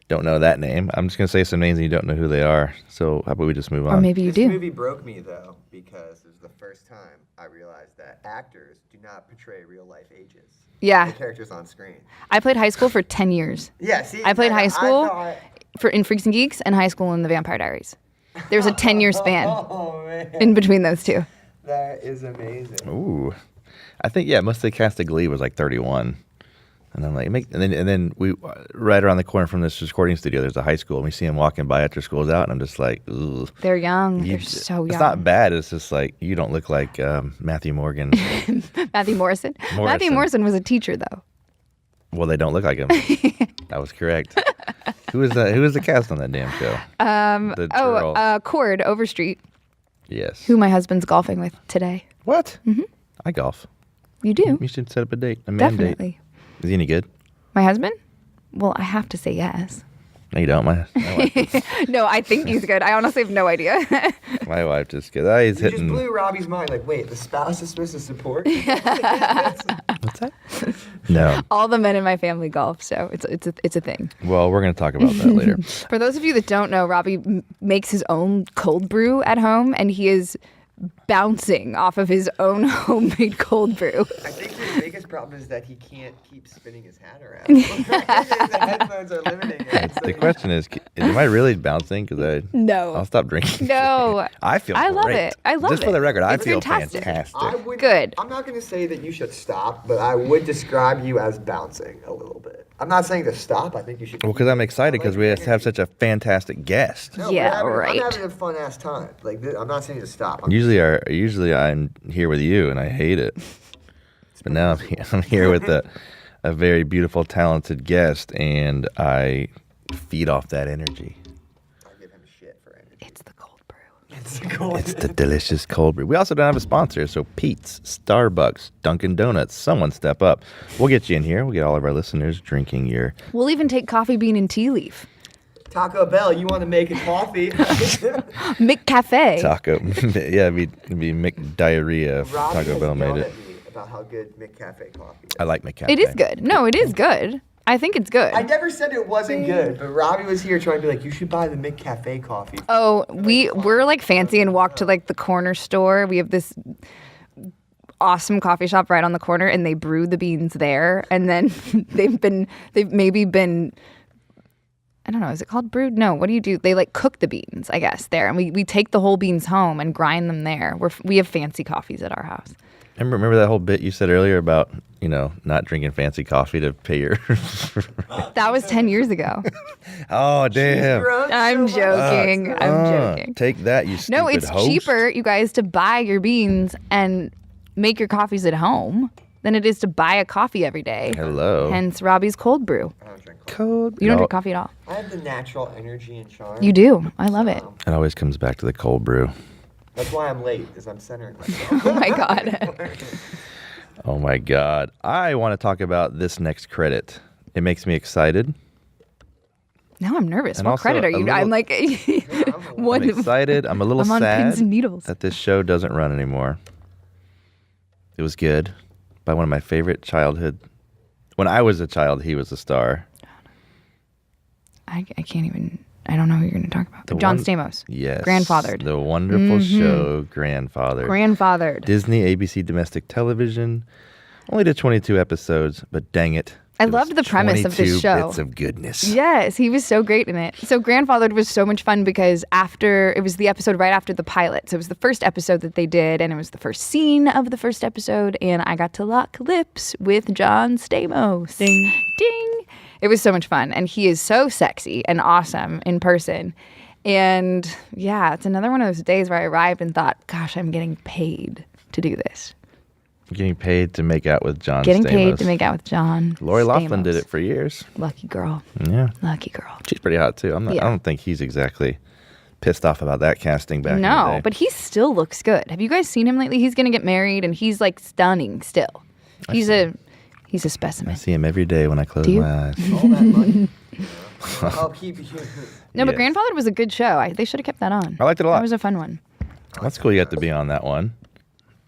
Don't know that name. I'm just going to say some names and you don't know who they are. So how about we just move on? Or maybe you do. This movie broke me, though, because it was the first time I realized that actors do not portray real-life ages. Yeah. The characters on screen. I played high school for 10 years. Yeah, see? I played high school in Freaks and Geeks and high school in the Vampire Diaries. There's a 10-year span in between those two. That is amazing. Ooh. I think, most of the cast of Glee was like 31. And I'm like, and then we right around the corner from this recording studio, there's a high school, and we see him walking by after school's out, and I'm just like, ugh. They're young. They're so young. It's not bad. It's just like you don't look like Matthew Morgan. Matthew Morrison. Matthew Morrison was a teacher, though. Well, they don't look like him. That was correct. Who was the cast on that damn show? The girl. Cord Overstreet. Yes. Who my husband's golfing with today. What? Mm-hmm. I golf. You do? You should set up a date. A man Definitely. date. Is he any good? My husband? Well, I have to say yes. No, you don't. My wife. No, I think he's good. I honestly have no idea. My wife just good. He's You hitting. just blew Robbie's mind. Like, wait, the spouse is supposed to support? What's that? No. All the men in my family golf, so it's a thing. Well, we're going to talk about that later. For those of you that don't know, Robbie makes his own cold brew at home, and he is bouncing off of his own homemade cold brew. I think his biggest problem is that he can't keep spinning his hat around. The headphones are limiting it. The question is, am I really bouncing? Because No. I'll stop drinking. No. I feel I love great. it. I love Just it. for the record, I It's feel fantastic. fantastic. Good. I'm not going to say that you should stop, but I would describe you as bouncing a little bit. I'm not saying to stop. I think you should. Well, because I'm excited because we have such a fantastic guest. No, Yeah, I'm right. having a fun ass time. Like I'm not saying to stop. Usually I'm here with you and I hate it. But now I'm here with a very beautiful, talented guest, and I feed off that energy. I give him shit for energy. It's the cold brew. It's cool. It's the delicious cold brew. We also don't have a sponsor, so Pete's, Starbucks, Dunkin' Donuts, someone step up. We'll get you in here. We'll get all of our listeners drinking your... We'll even take coffee bean and tea leaf. Taco Bell, you want to make a coffee? McCafe. Taco. Yeah, it'd be McDiarrhea if Robbie Taco has Bell made yelled it. at me about how good McCafe coffee is. I like McCafe. It is good. No, it is good. I think it's good. I never said it wasn't good, but Robbie was here trying to be like, you should buy the McCafe coffee. Oh, we're like fancy and walk to like the corner store. We have this awesome coffee shop right on the corner, and they brew the beans there. And then they've maybe been, I don't know, is it called brewed? No, what do you do? They like cook the beans, I guess, there, and we take the whole beans home and grind them there. We have fancy coffees at our house. Remember that whole bit you said earlier about, not drinking fancy coffee to pay your... That was 10 years ago. Oh, damn. I'm joking. I'm joking. Take that, you stupid No, it's host. cheaper, you guys, to buy your beans and make your coffees at home than it is to buy a coffee every day. Hello. Hence Robbie's cold brew. I don't drink coffee. Cold. You don't drink coffee at all. I have the natural energy and charm. You do. I love it. It always comes back to the cold brew. That's why I'm late, because I'm centering myself. Oh my God. Oh my God. I want to talk about this next credit. It makes me excited. Now I'm nervous. And what also credit are a you? little- I'm like, I'm one. excited. I'm a little I'm on sad pins and needles. that this show doesn't run anymore. It was good. By one of my favorite childhood. When I was a child, he was a star. I can't even. I don't know who you're going to talk about. The John one- Stamos. Yes. Grandfathered. The wonderful show, Grandfathered. Grandfathered. Disney ABC domestic television. Only did 22 episodes, but dang it. I it was loved the premise of this 22 show. bits of goodness. Yes, he was so great in it. So Grandfathered was so much fun because it was the episode right after the pilot. So it was the first episode that they did, and it was the first scene of the first episode, and I got to lock lips with John Stamos. Ding. Ding. It was so much fun, and he is so sexy and awesome in person. And yeah, it's another one of those days where I arrived and thought, gosh, I'm getting paid to do this. Getting paid to make out with John Getting Stamos. paid to make out with John Lori Loughlin Stamos. did it for years. Lucky girl. Yeah. Lucky girl. She's pretty hot, too. I don't think he's exactly pissed off about that casting back in the day. But he still looks good. Have you guys seen him lately? He's going to get married, and he's like stunning still. He's a specimen. I see him every day when I close Do you? my eyes. All that money. I'll keep you. No, but Yes. Grandfathered was a good show. They should have kept that on. I liked it a lot. That was a fun one. That's cool you got to be on that one.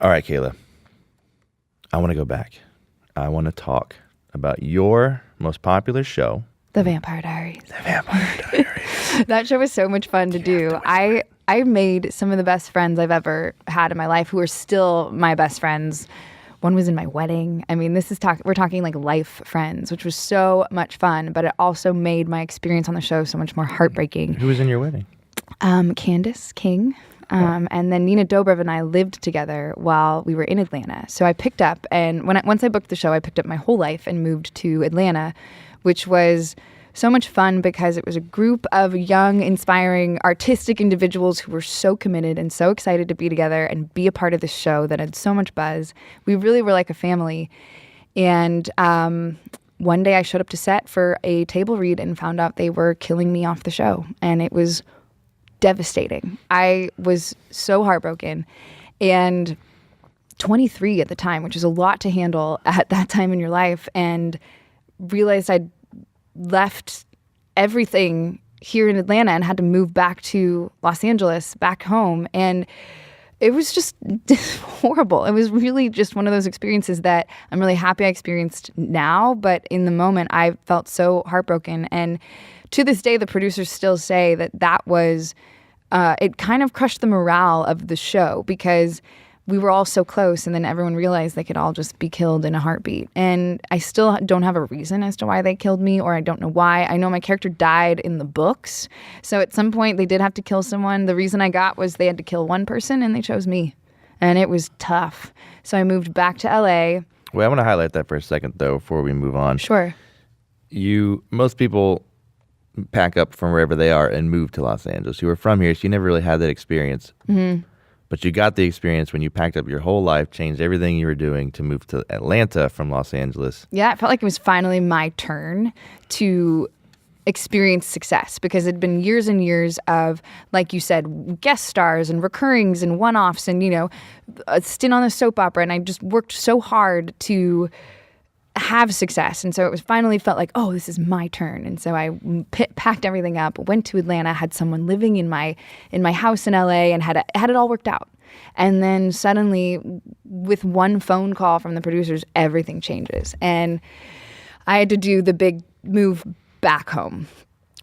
All right, Kayla. I want to go back. I want to talk about your most popular show. The Vampire Diaries. The Vampire Diaries. That show was so much fun to do. I made some of the best friends I've ever had in my life who are still my best friends. One was in my wedding. I mean, we're talking like life friends, which was so much fun, but it also made my experience on the show so much more heartbreaking. Who was in your wedding? Candace King, And then Nina Dobrev and I lived together while we were in Atlanta. So I picked up, and once I booked the show, I picked up my whole life and moved to Atlanta, which was so much fun because it was a group of young, inspiring, artistic individuals who were so committed and so excited to be together and be a part of this show that had so much buzz. We really were like a family. And one day I showed up to set for a table read and found out they were killing me off the show. And it was devastating. I was so heartbroken. And 23 at the time, which is a lot to handle at that time in your life, and realized I'd left everything here in Atlanta and had to move back to Los Angeles, back home. And it was just horrible. It was really just one of those experiences that I'm really happy I experienced now. But in the moment, I felt so heartbroken. And to this day, the producers still say that was, it kind of crushed the morale of the show because we were all so close, and then everyone realized they could all just be killed in a heartbeat. And I still don't have a reason as to why they killed me, or I don't know why. I know my character died in the books, so at some point they did have to kill someone. The reason I got was they had to kill one person, and they chose me. And it was tough. So I moved back to LA. Well, I want to highlight that for a second, though, before we move on. Sure. Most people pack up from wherever they are and move to Los Angeles. You were from here, so you never really had that experience. Mm-hmm. But you got the experience when you packed up your whole life, changed everything you were doing to move to Atlanta from Los Angeles. Yeah, it felt like it was finally my turn to experience success because it'd been years and years of, like you said, guest stars and recurrings and one-offs and, a stint on the soap opera. And I just worked so hard to have success. And so it was finally felt like, oh, this is my turn. And so I packed everything up, went to Atlanta, had someone living in my house in LA, and had it all worked out. And then suddenly, with one phone call from the producers, everything changes. And I had to do the big move back home,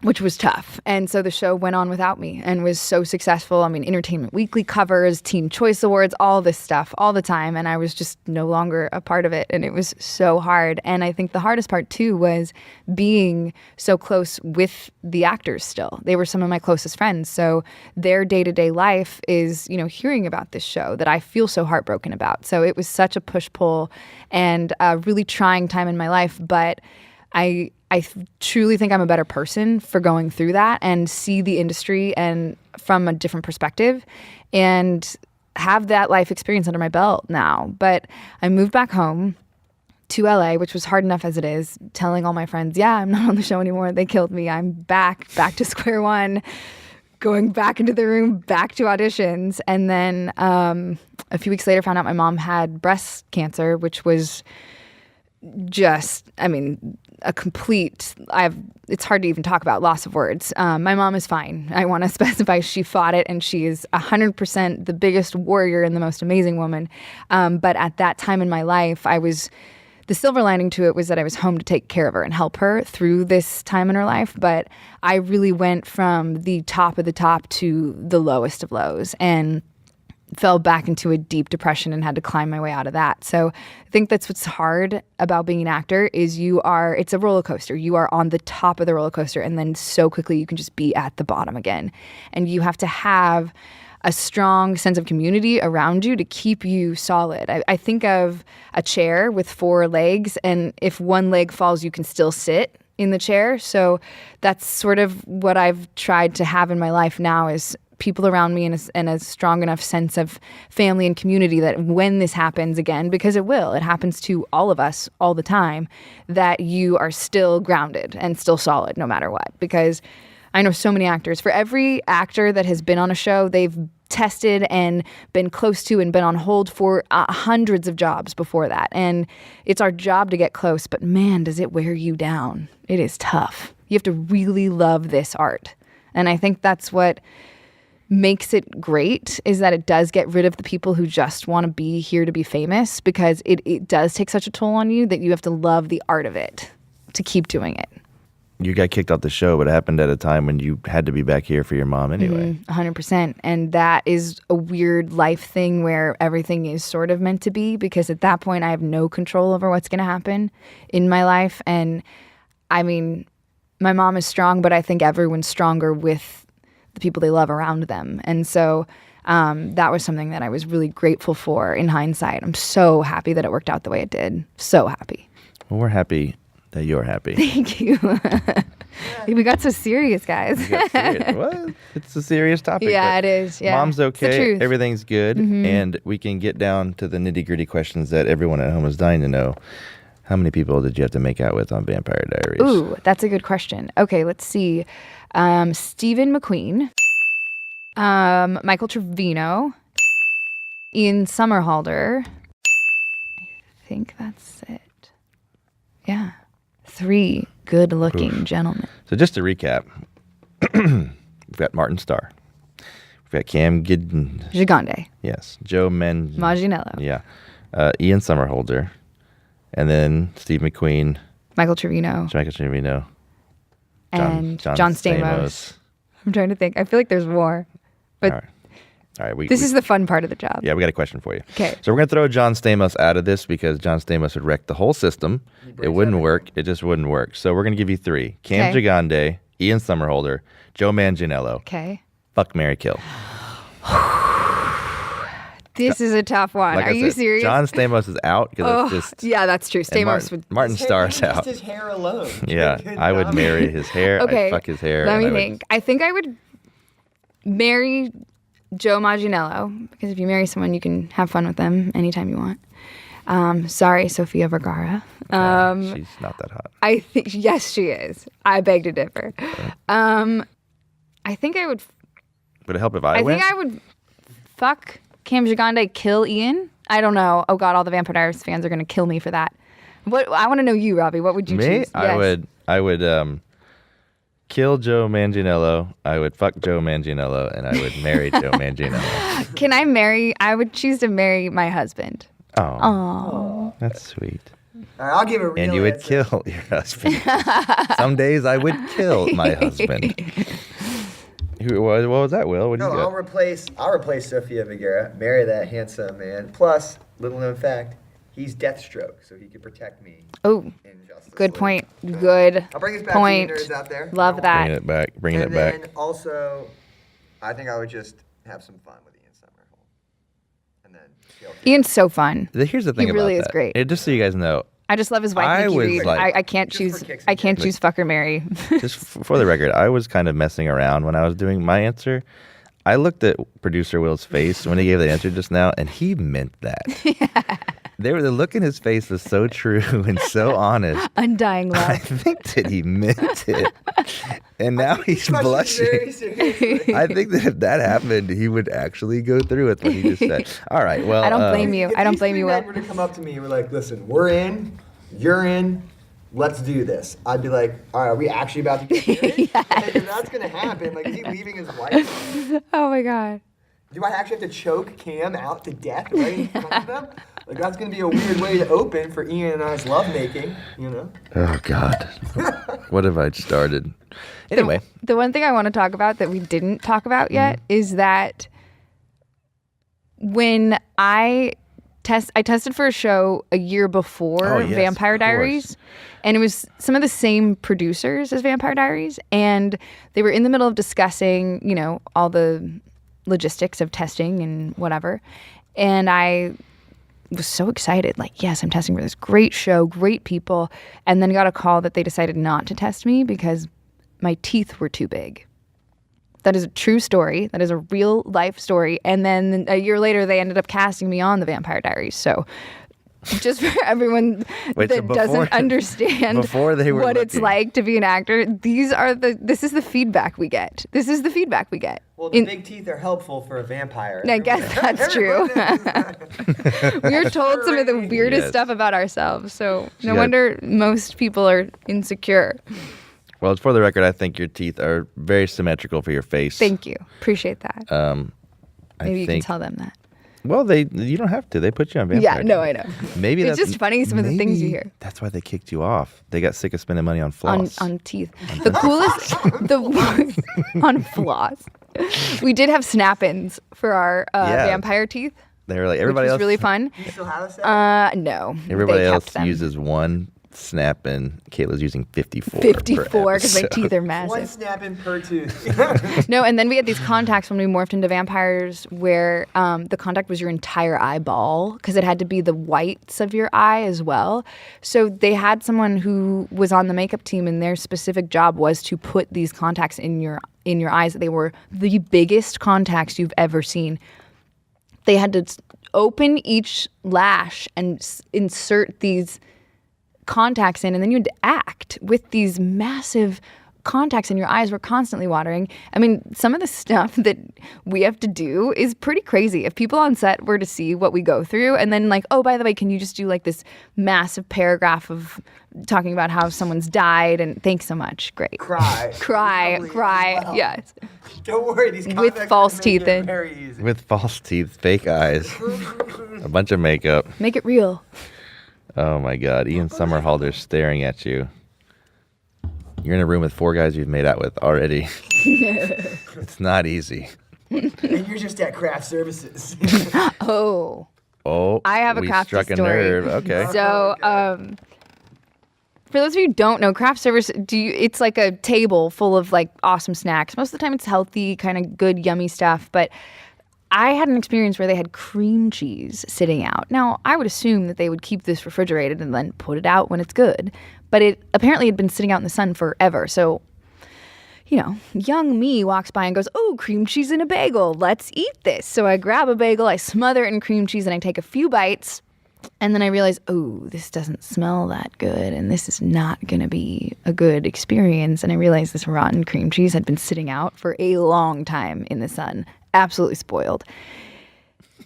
which was tough. And so the show went on without me and was so successful. I mean, Entertainment Weekly covers, Teen Choice Awards, all this stuff all the time. And I was just no longer a part of it. And it was so hard. And I think the hardest part, too, was being so close with the actors still. They were some of my closest friends. So their day-to-day life is, hearing about this show that I feel so heartbroken about. So it was such a push-pull and a really trying time in my life. But I truly think I'm a better person for going through that and see the industry and from a different perspective and have that life experience under my belt now. But I moved back home to LA, which was hard enough as it is, telling all my friends, yeah, I'm not on the show anymore. They killed me. I'm back to square one, going back into the room, back to auditions. And then a few weeks later, found out my mom had breast cancer, which was just, a complete, it's hard to even talk about, loss of words. My mom is fine. I want to specify she fought it, and she is 100% the biggest warrior and the most amazing woman. But at that time in my life, the silver lining to it was that I was home to take care of her and help her through this time in her life. But I really went from the top of the top to the lowest of lows and fell back into a deep depression and had to climb my way out of that. So I think that's what's hard about being an actor is it's a roller coaster. You are on the top of the roller coaster, and then so quickly you can just be at the bottom again. And you have to have a strong sense of community around you to keep you solid. I think of a chair with 4 legs, and if one leg falls, you can still sit in the chair. So that's sort of what I've tried to have in my life now is people around me and a strong enough sense of family and community that when this happens again, because it happens to all of us all the time, that you are still grounded and still solid no matter what. Because I know so many actors. For every actor that has been on a show, they've tested and been close to and been on hold for hundreds of jobs before that. And it's our job to get close, but man, does it wear you down. It is tough. You have to really love this art. And I think that's what makes it great is that it does get rid of the people who just want to be here to be famous, because it does take such a toll on you that you have to love the art of it to keep doing it. You got kicked off the show, but it happened at a time when you had to be back here for your mom anyway. 100%. And that is a weird life thing where everything is sort of meant to be, because at that point I have no control over what's going to happen in my life. And my mom is strong, but I think everyone's stronger with the people they love around them. And so that was something that I was really grateful for in hindsight. I'm so happy that it worked out the way it did. So happy. Well, we're happy that you're happy. Thank you. We got so serious, guys. What? It's a serious topic. Yeah, it is. Yeah. Mom's It's the okay. truth. Everything's good. And we can get down to the nitty-gritty questions that everyone at home is dying to know. How many people did you have to make out with on Vampire Diaries? Ooh, that's a good question. Okay, let's see. Stephen McQueen, Michael Trevino, Ian Somerhalder. I think that's it. Yeah. 3 good-looking gentlemen. So just to recap, we've got Martin Starr. We've got Cam Gidden. Gigande. Yes. Joe Manganiello. Yeah. Ian Somerhalder. And then Steve McQueen. Michael Trevino. Michael Trevino. And John Stamos. I'm trying to think. I feel like there's more. But All right. this is the fun part of the job. Yeah, we got a question for you. Okay. So we're going to throw John Stamos out of this because John Stamos would wreck the whole system. It wouldn't work. It just wouldn't work. So we're going to give you 3. Cam Gigande, Ian Somerhalder, Joe Manganiello. Okay. Fuck, marry, kill. This is a tough one. Like Are I you said, serious? John Stamos is out because it's just... Yeah, that's true. and Stamos would... Martin Starr's out. Just his hair alone. Yeah, I would marry his hair. Okay. I'd fuck his hair. Let and me think. I think I would marry Joe Manganiello because if you marry someone, you can have fun with them anytime you want. Sorry, Sofia Vergara. She's not that hot. I think yes, she is. I beg to differ. I think I would. Would it help if I went? think I would fuck Cam Gigande, kill Ian. I don't know. Oh God, all the Vampire Diaries fans are gonna kill me for that. What I want to know you, Robbie. What would you Me? choose? I would kill Joe Manganiello. I would fuck Joe Manganiello, and I would marry Joe Manganiello. Can I marry? I would choose to marry my husband. Oh, that's sweet. All right, I'll give a real And you would answer. kill your husband. Some days I would kill my husband. What was that, Will? What do No, you I'll got? replace Sofia Vergara. Marry that handsome man. Plus, little known fact, he's Deathstroke, so he could protect me Oh, in Justice good League. point. Good I'll bring us back point. to you nerds out there. Love that. Bringing it back. Bringing And it back. then also, I think I would just have some fun with Ian Somerhalder. And then kill him. Ian's so fun. Here's the thing He about really that. is great. Just so you guys know, I just love his wife, I Nikki was Reed. like- I can't Just choose. for kicks I and can't giggles. choose fuck or marry. just for the record, I was kind of messing around when I was doing my answer. I looked at producer Will's face when he gave the answer just now, and he meant that. The look in his face was so true and so honest. Undying I love. think that he meant it. And now he's Question blushing. very seriously. I think that if that happened, he would actually go through with what he just said. All right, well. I don't blame you. If I don't these blame three you, men Will. were to come up to me and were like, listen, we're in, you're in, let's do this. I'd be like, all right, are we actually about to get married? Like, if that's going to happen, like, is he leaving his wife? Oh my God. Do I actually have to choke Cam out to death right in front of them? Like, that's going to be a weird way to open for Ian and I's lovemaking, you know? Oh, God. What have I started? Anyway. The one thing I want to talk about that we didn't talk about yet is that when I tested for a show a year before Oh, yes, Vampire of course. Diaries, and it was some of the same producers as Vampire Diaries, and they were in the middle of discussing, you know, all the logistics of testing and whatever, and I was so excited, like, yes, I'm testing for this great show, great people, and then got a call that they decided not to test me because my teeth were too big. That is a true story. That is a real life story. And then a year later, they ended up casting me on the Vampire Diaries. So just for everyone Wait, so that before- doesn't understand before they were what it's looking. like to be an actor, this is the feedback we get. This is the feedback we get. Well, the big teeth are helpful for a vampire. I guess that's true. We are told some of the weirdest Yes. stuff about ourselves. So no got- wonder most people are insecure. Well, for the record, I think your teeth are very symmetrical for your face. Thank you. Appreciate that. I Maybe you can think- tell them that. Well, you don't have to. They put you on Vampire. Yeah, no, I know. Maybe It's that's just funny, some of the things you maybe hear. That's why they kicked you off. They got sick of spending money on floss. On teeth. The coolest, on floss. We did have snap-ins for our Yeah. vampire teeth, They were like which everybody was else. really fun. You still have a set? No. Everybody they else kept them. uses one snapping. Kayla's using 54. 54 because my teeth are One massive. snapping per tooth. No, and then we had these contacts when we morphed into vampires where the contact was your entire eyeball because it had to be the whites of your eye as well. So they had someone who was on the makeup team and their specific job was to put these contacts in your eyes. They were the biggest contacts you've ever seen. They had to open each lash and insert these contacts in, and then you had to act with these massive contacts in your eyes. Were constantly watering. I mean, some of the stuff that we have to do is pretty crazy. If people on set were to see what we go through, and then like, oh, by the way, can you just do like this massive paragraph of talking about how someone's died, and thanks so much. Great. Cry. Wow. Yes. Don't worry, these With contacts false are gonna teeth make it in. very easy. With false teeth, fake eyes, a bunch of makeup. Make it real. Oh my God, Ian Somerhalder's staring at you. You're in a room with 4 guys you've made out with already. It's not easy. And you're just at craft services. Oh. Oh, I have a we crafty struck a story. nerve. Okay. So, for those of you who don't know, craft service, it's like a table full of like awesome snacks. Most of the time it's healthy, kind of good, yummy stuff. But I had an experience where they had cream cheese sitting out. Now, I would assume that they would keep this refrigerated and then put it out when it's good. But it apparently had been sitting out in the sun forever. So, young me walks by and goes, oh, cream cheese in a bagel. Let's eat this. So I grab a bagel, I smother it in cream cheese, and I take a few bites. And then I realize, oh, this doesn't smell that good, and this is not going to be a good experience. And I realized this rotten cream cheese had been sitting out for a long time in the sun, absolutely spoiled.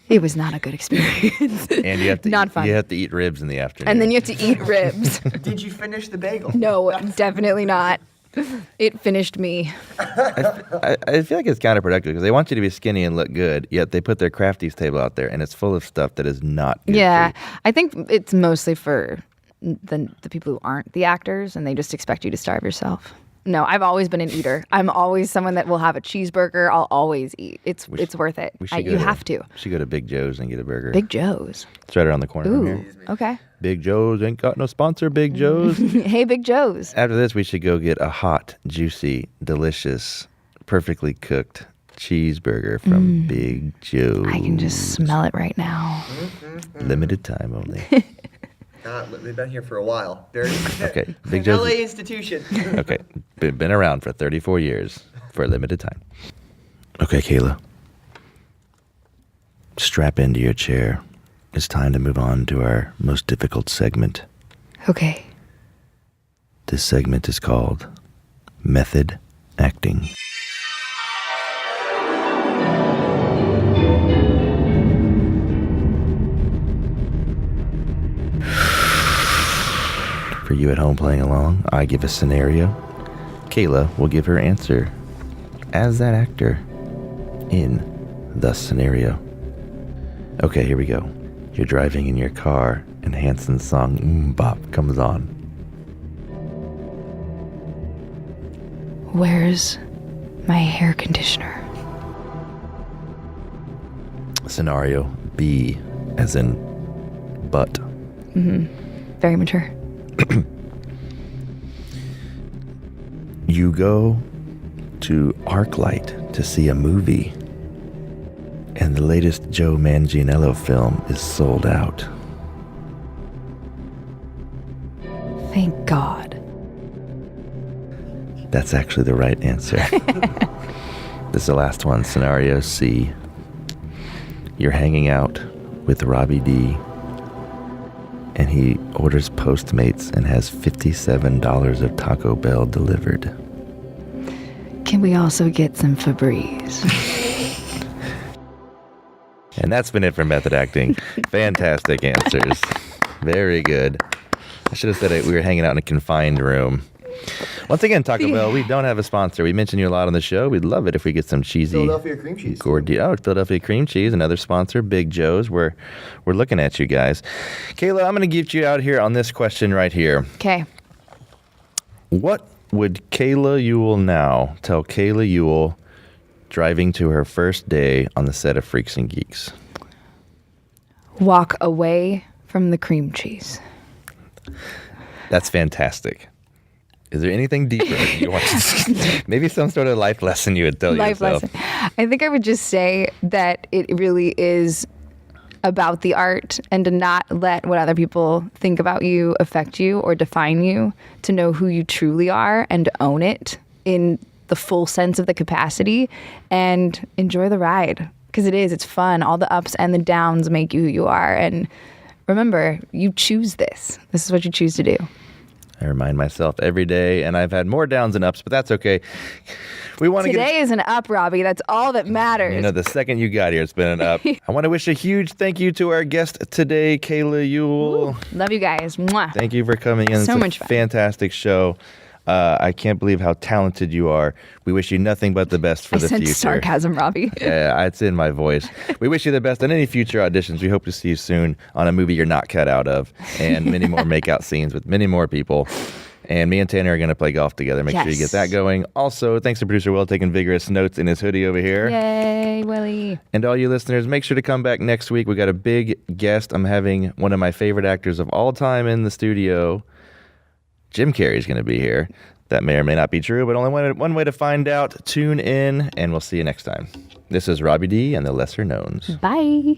It was not a good experience. And you have to Not fun. You have to eat ribs in the afternoon. And then you have to eat ribs. Did you finish the bagel? No, definitely not. It finished me. I feel like it's counterproductive because they want you to be skinny and look good, yet they put their crafties table out there and it's full of stuff that is not good Yeah, for I think it's mostly for the people who aren't the actors, and they just expect you to starve yourself. No, I've always been an eater. I'm always someone that will have a cheeseburger. I'll always eat. It's worth it. You have to. We should go to Big Joe's and get a burger. Big Joe's. It's right around the corner from Ooh, here. okay. Big Joe's ain't got no sponsor, Big Joe's. Hey, Big Joe's. After this, we should go get a hot, juicy, delicious, perfectly cooked cheeseburger from Big Joe's. I can just smell it right now. Limited time only. They've been here for a while. They're Okay, an Big Joe's. LA institution. Okay, been around for 34 years for a limited time. Okay, Kayla. Strap into your chair. It's time to move on to our most difficult segment. Okay. This segment is called Method Acting. For you at home playing along, I give a scenario. Kayla will give her answer as that actor in the scenario. Okay, here we go. You're driving in your car and Hanson's song Bop comes on. Where's my hair conditioner? Scenario B, as in butt. Very mature. You go to ArcLight to see a movie, and the latest Joe Manganiello film is sold out. Thank God. That's actually the right answer. This is the last one. Scenario C. You're hanging out with Robbie D, and he orders Postmates and has $57 of Taco Bell delivered. Can we also get some Febreze? And that's been it for method acting. Fantastic answers. Very good. I should have said it. We were hanging out in a confined room. Once again, Taco Bell, we don't have a sponsor. We mention you a lot on the show. We'd love it if we get some cheesy Philadelphia cream cheese. Philadelphia cream cheese, another sponsor, Big Joe's. We're looking at you guys. Kayla, I'm going to get you out here on this question right here. Okay. What would Kayla Ewell now tell Kayla Ewell driving to her first day on the set of Freaks and Geeks? Walk away from the cream cheese. That's fantastic. Is there anything deeper you want to maybe some sort of life lesson you would tell yourself? Lesson. I think I would just say that it really is about the art, and to not let what other people think about you affect you or define you, to know who you truly are and to own it in the full sense of the capacity and enjoy the ride. Because it's fun. All the ups and the downs make you who you are. And remember, you choose this. This is what you choose to do. I remind myself every day, and I've had more downs than ups, but that's okay. We want to Today is an up, Robbie. That's all that matters. You know, the second you got here, it's been an up. I want to wish a huge thank you to our guest today, Kayla Ewell. Ooh, love you guys. Mwah. Thank you for coming in. So it's much a fun. Fantastic show. I can't believe how talented you are. We wish you nothing but the best for the future. Sarcasm, Robbie. Yeah, it's in my voice. We wish you the best on any future auditions. We hope to see you soon on a movie you're not cut out of, and many more makeout scenes with many more people. And me and Tanner are going to play golf together. Make sure you get that going. Also, thanks to producer Will taking vigorous notes in his hoodie over here. Yay, Willie. And all you listeners, make sure to come back next week. We got a big guest. I'm having one of my favorite actors of all time in the studio. Jim Carrey's going to be here. That may or may not be true, but only one way to find out. Tune in, and we'll see you next time. This is Robbie D and the Lesser Knowns. Bye.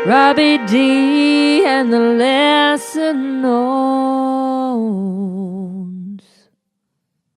Robbie D and the lesser known.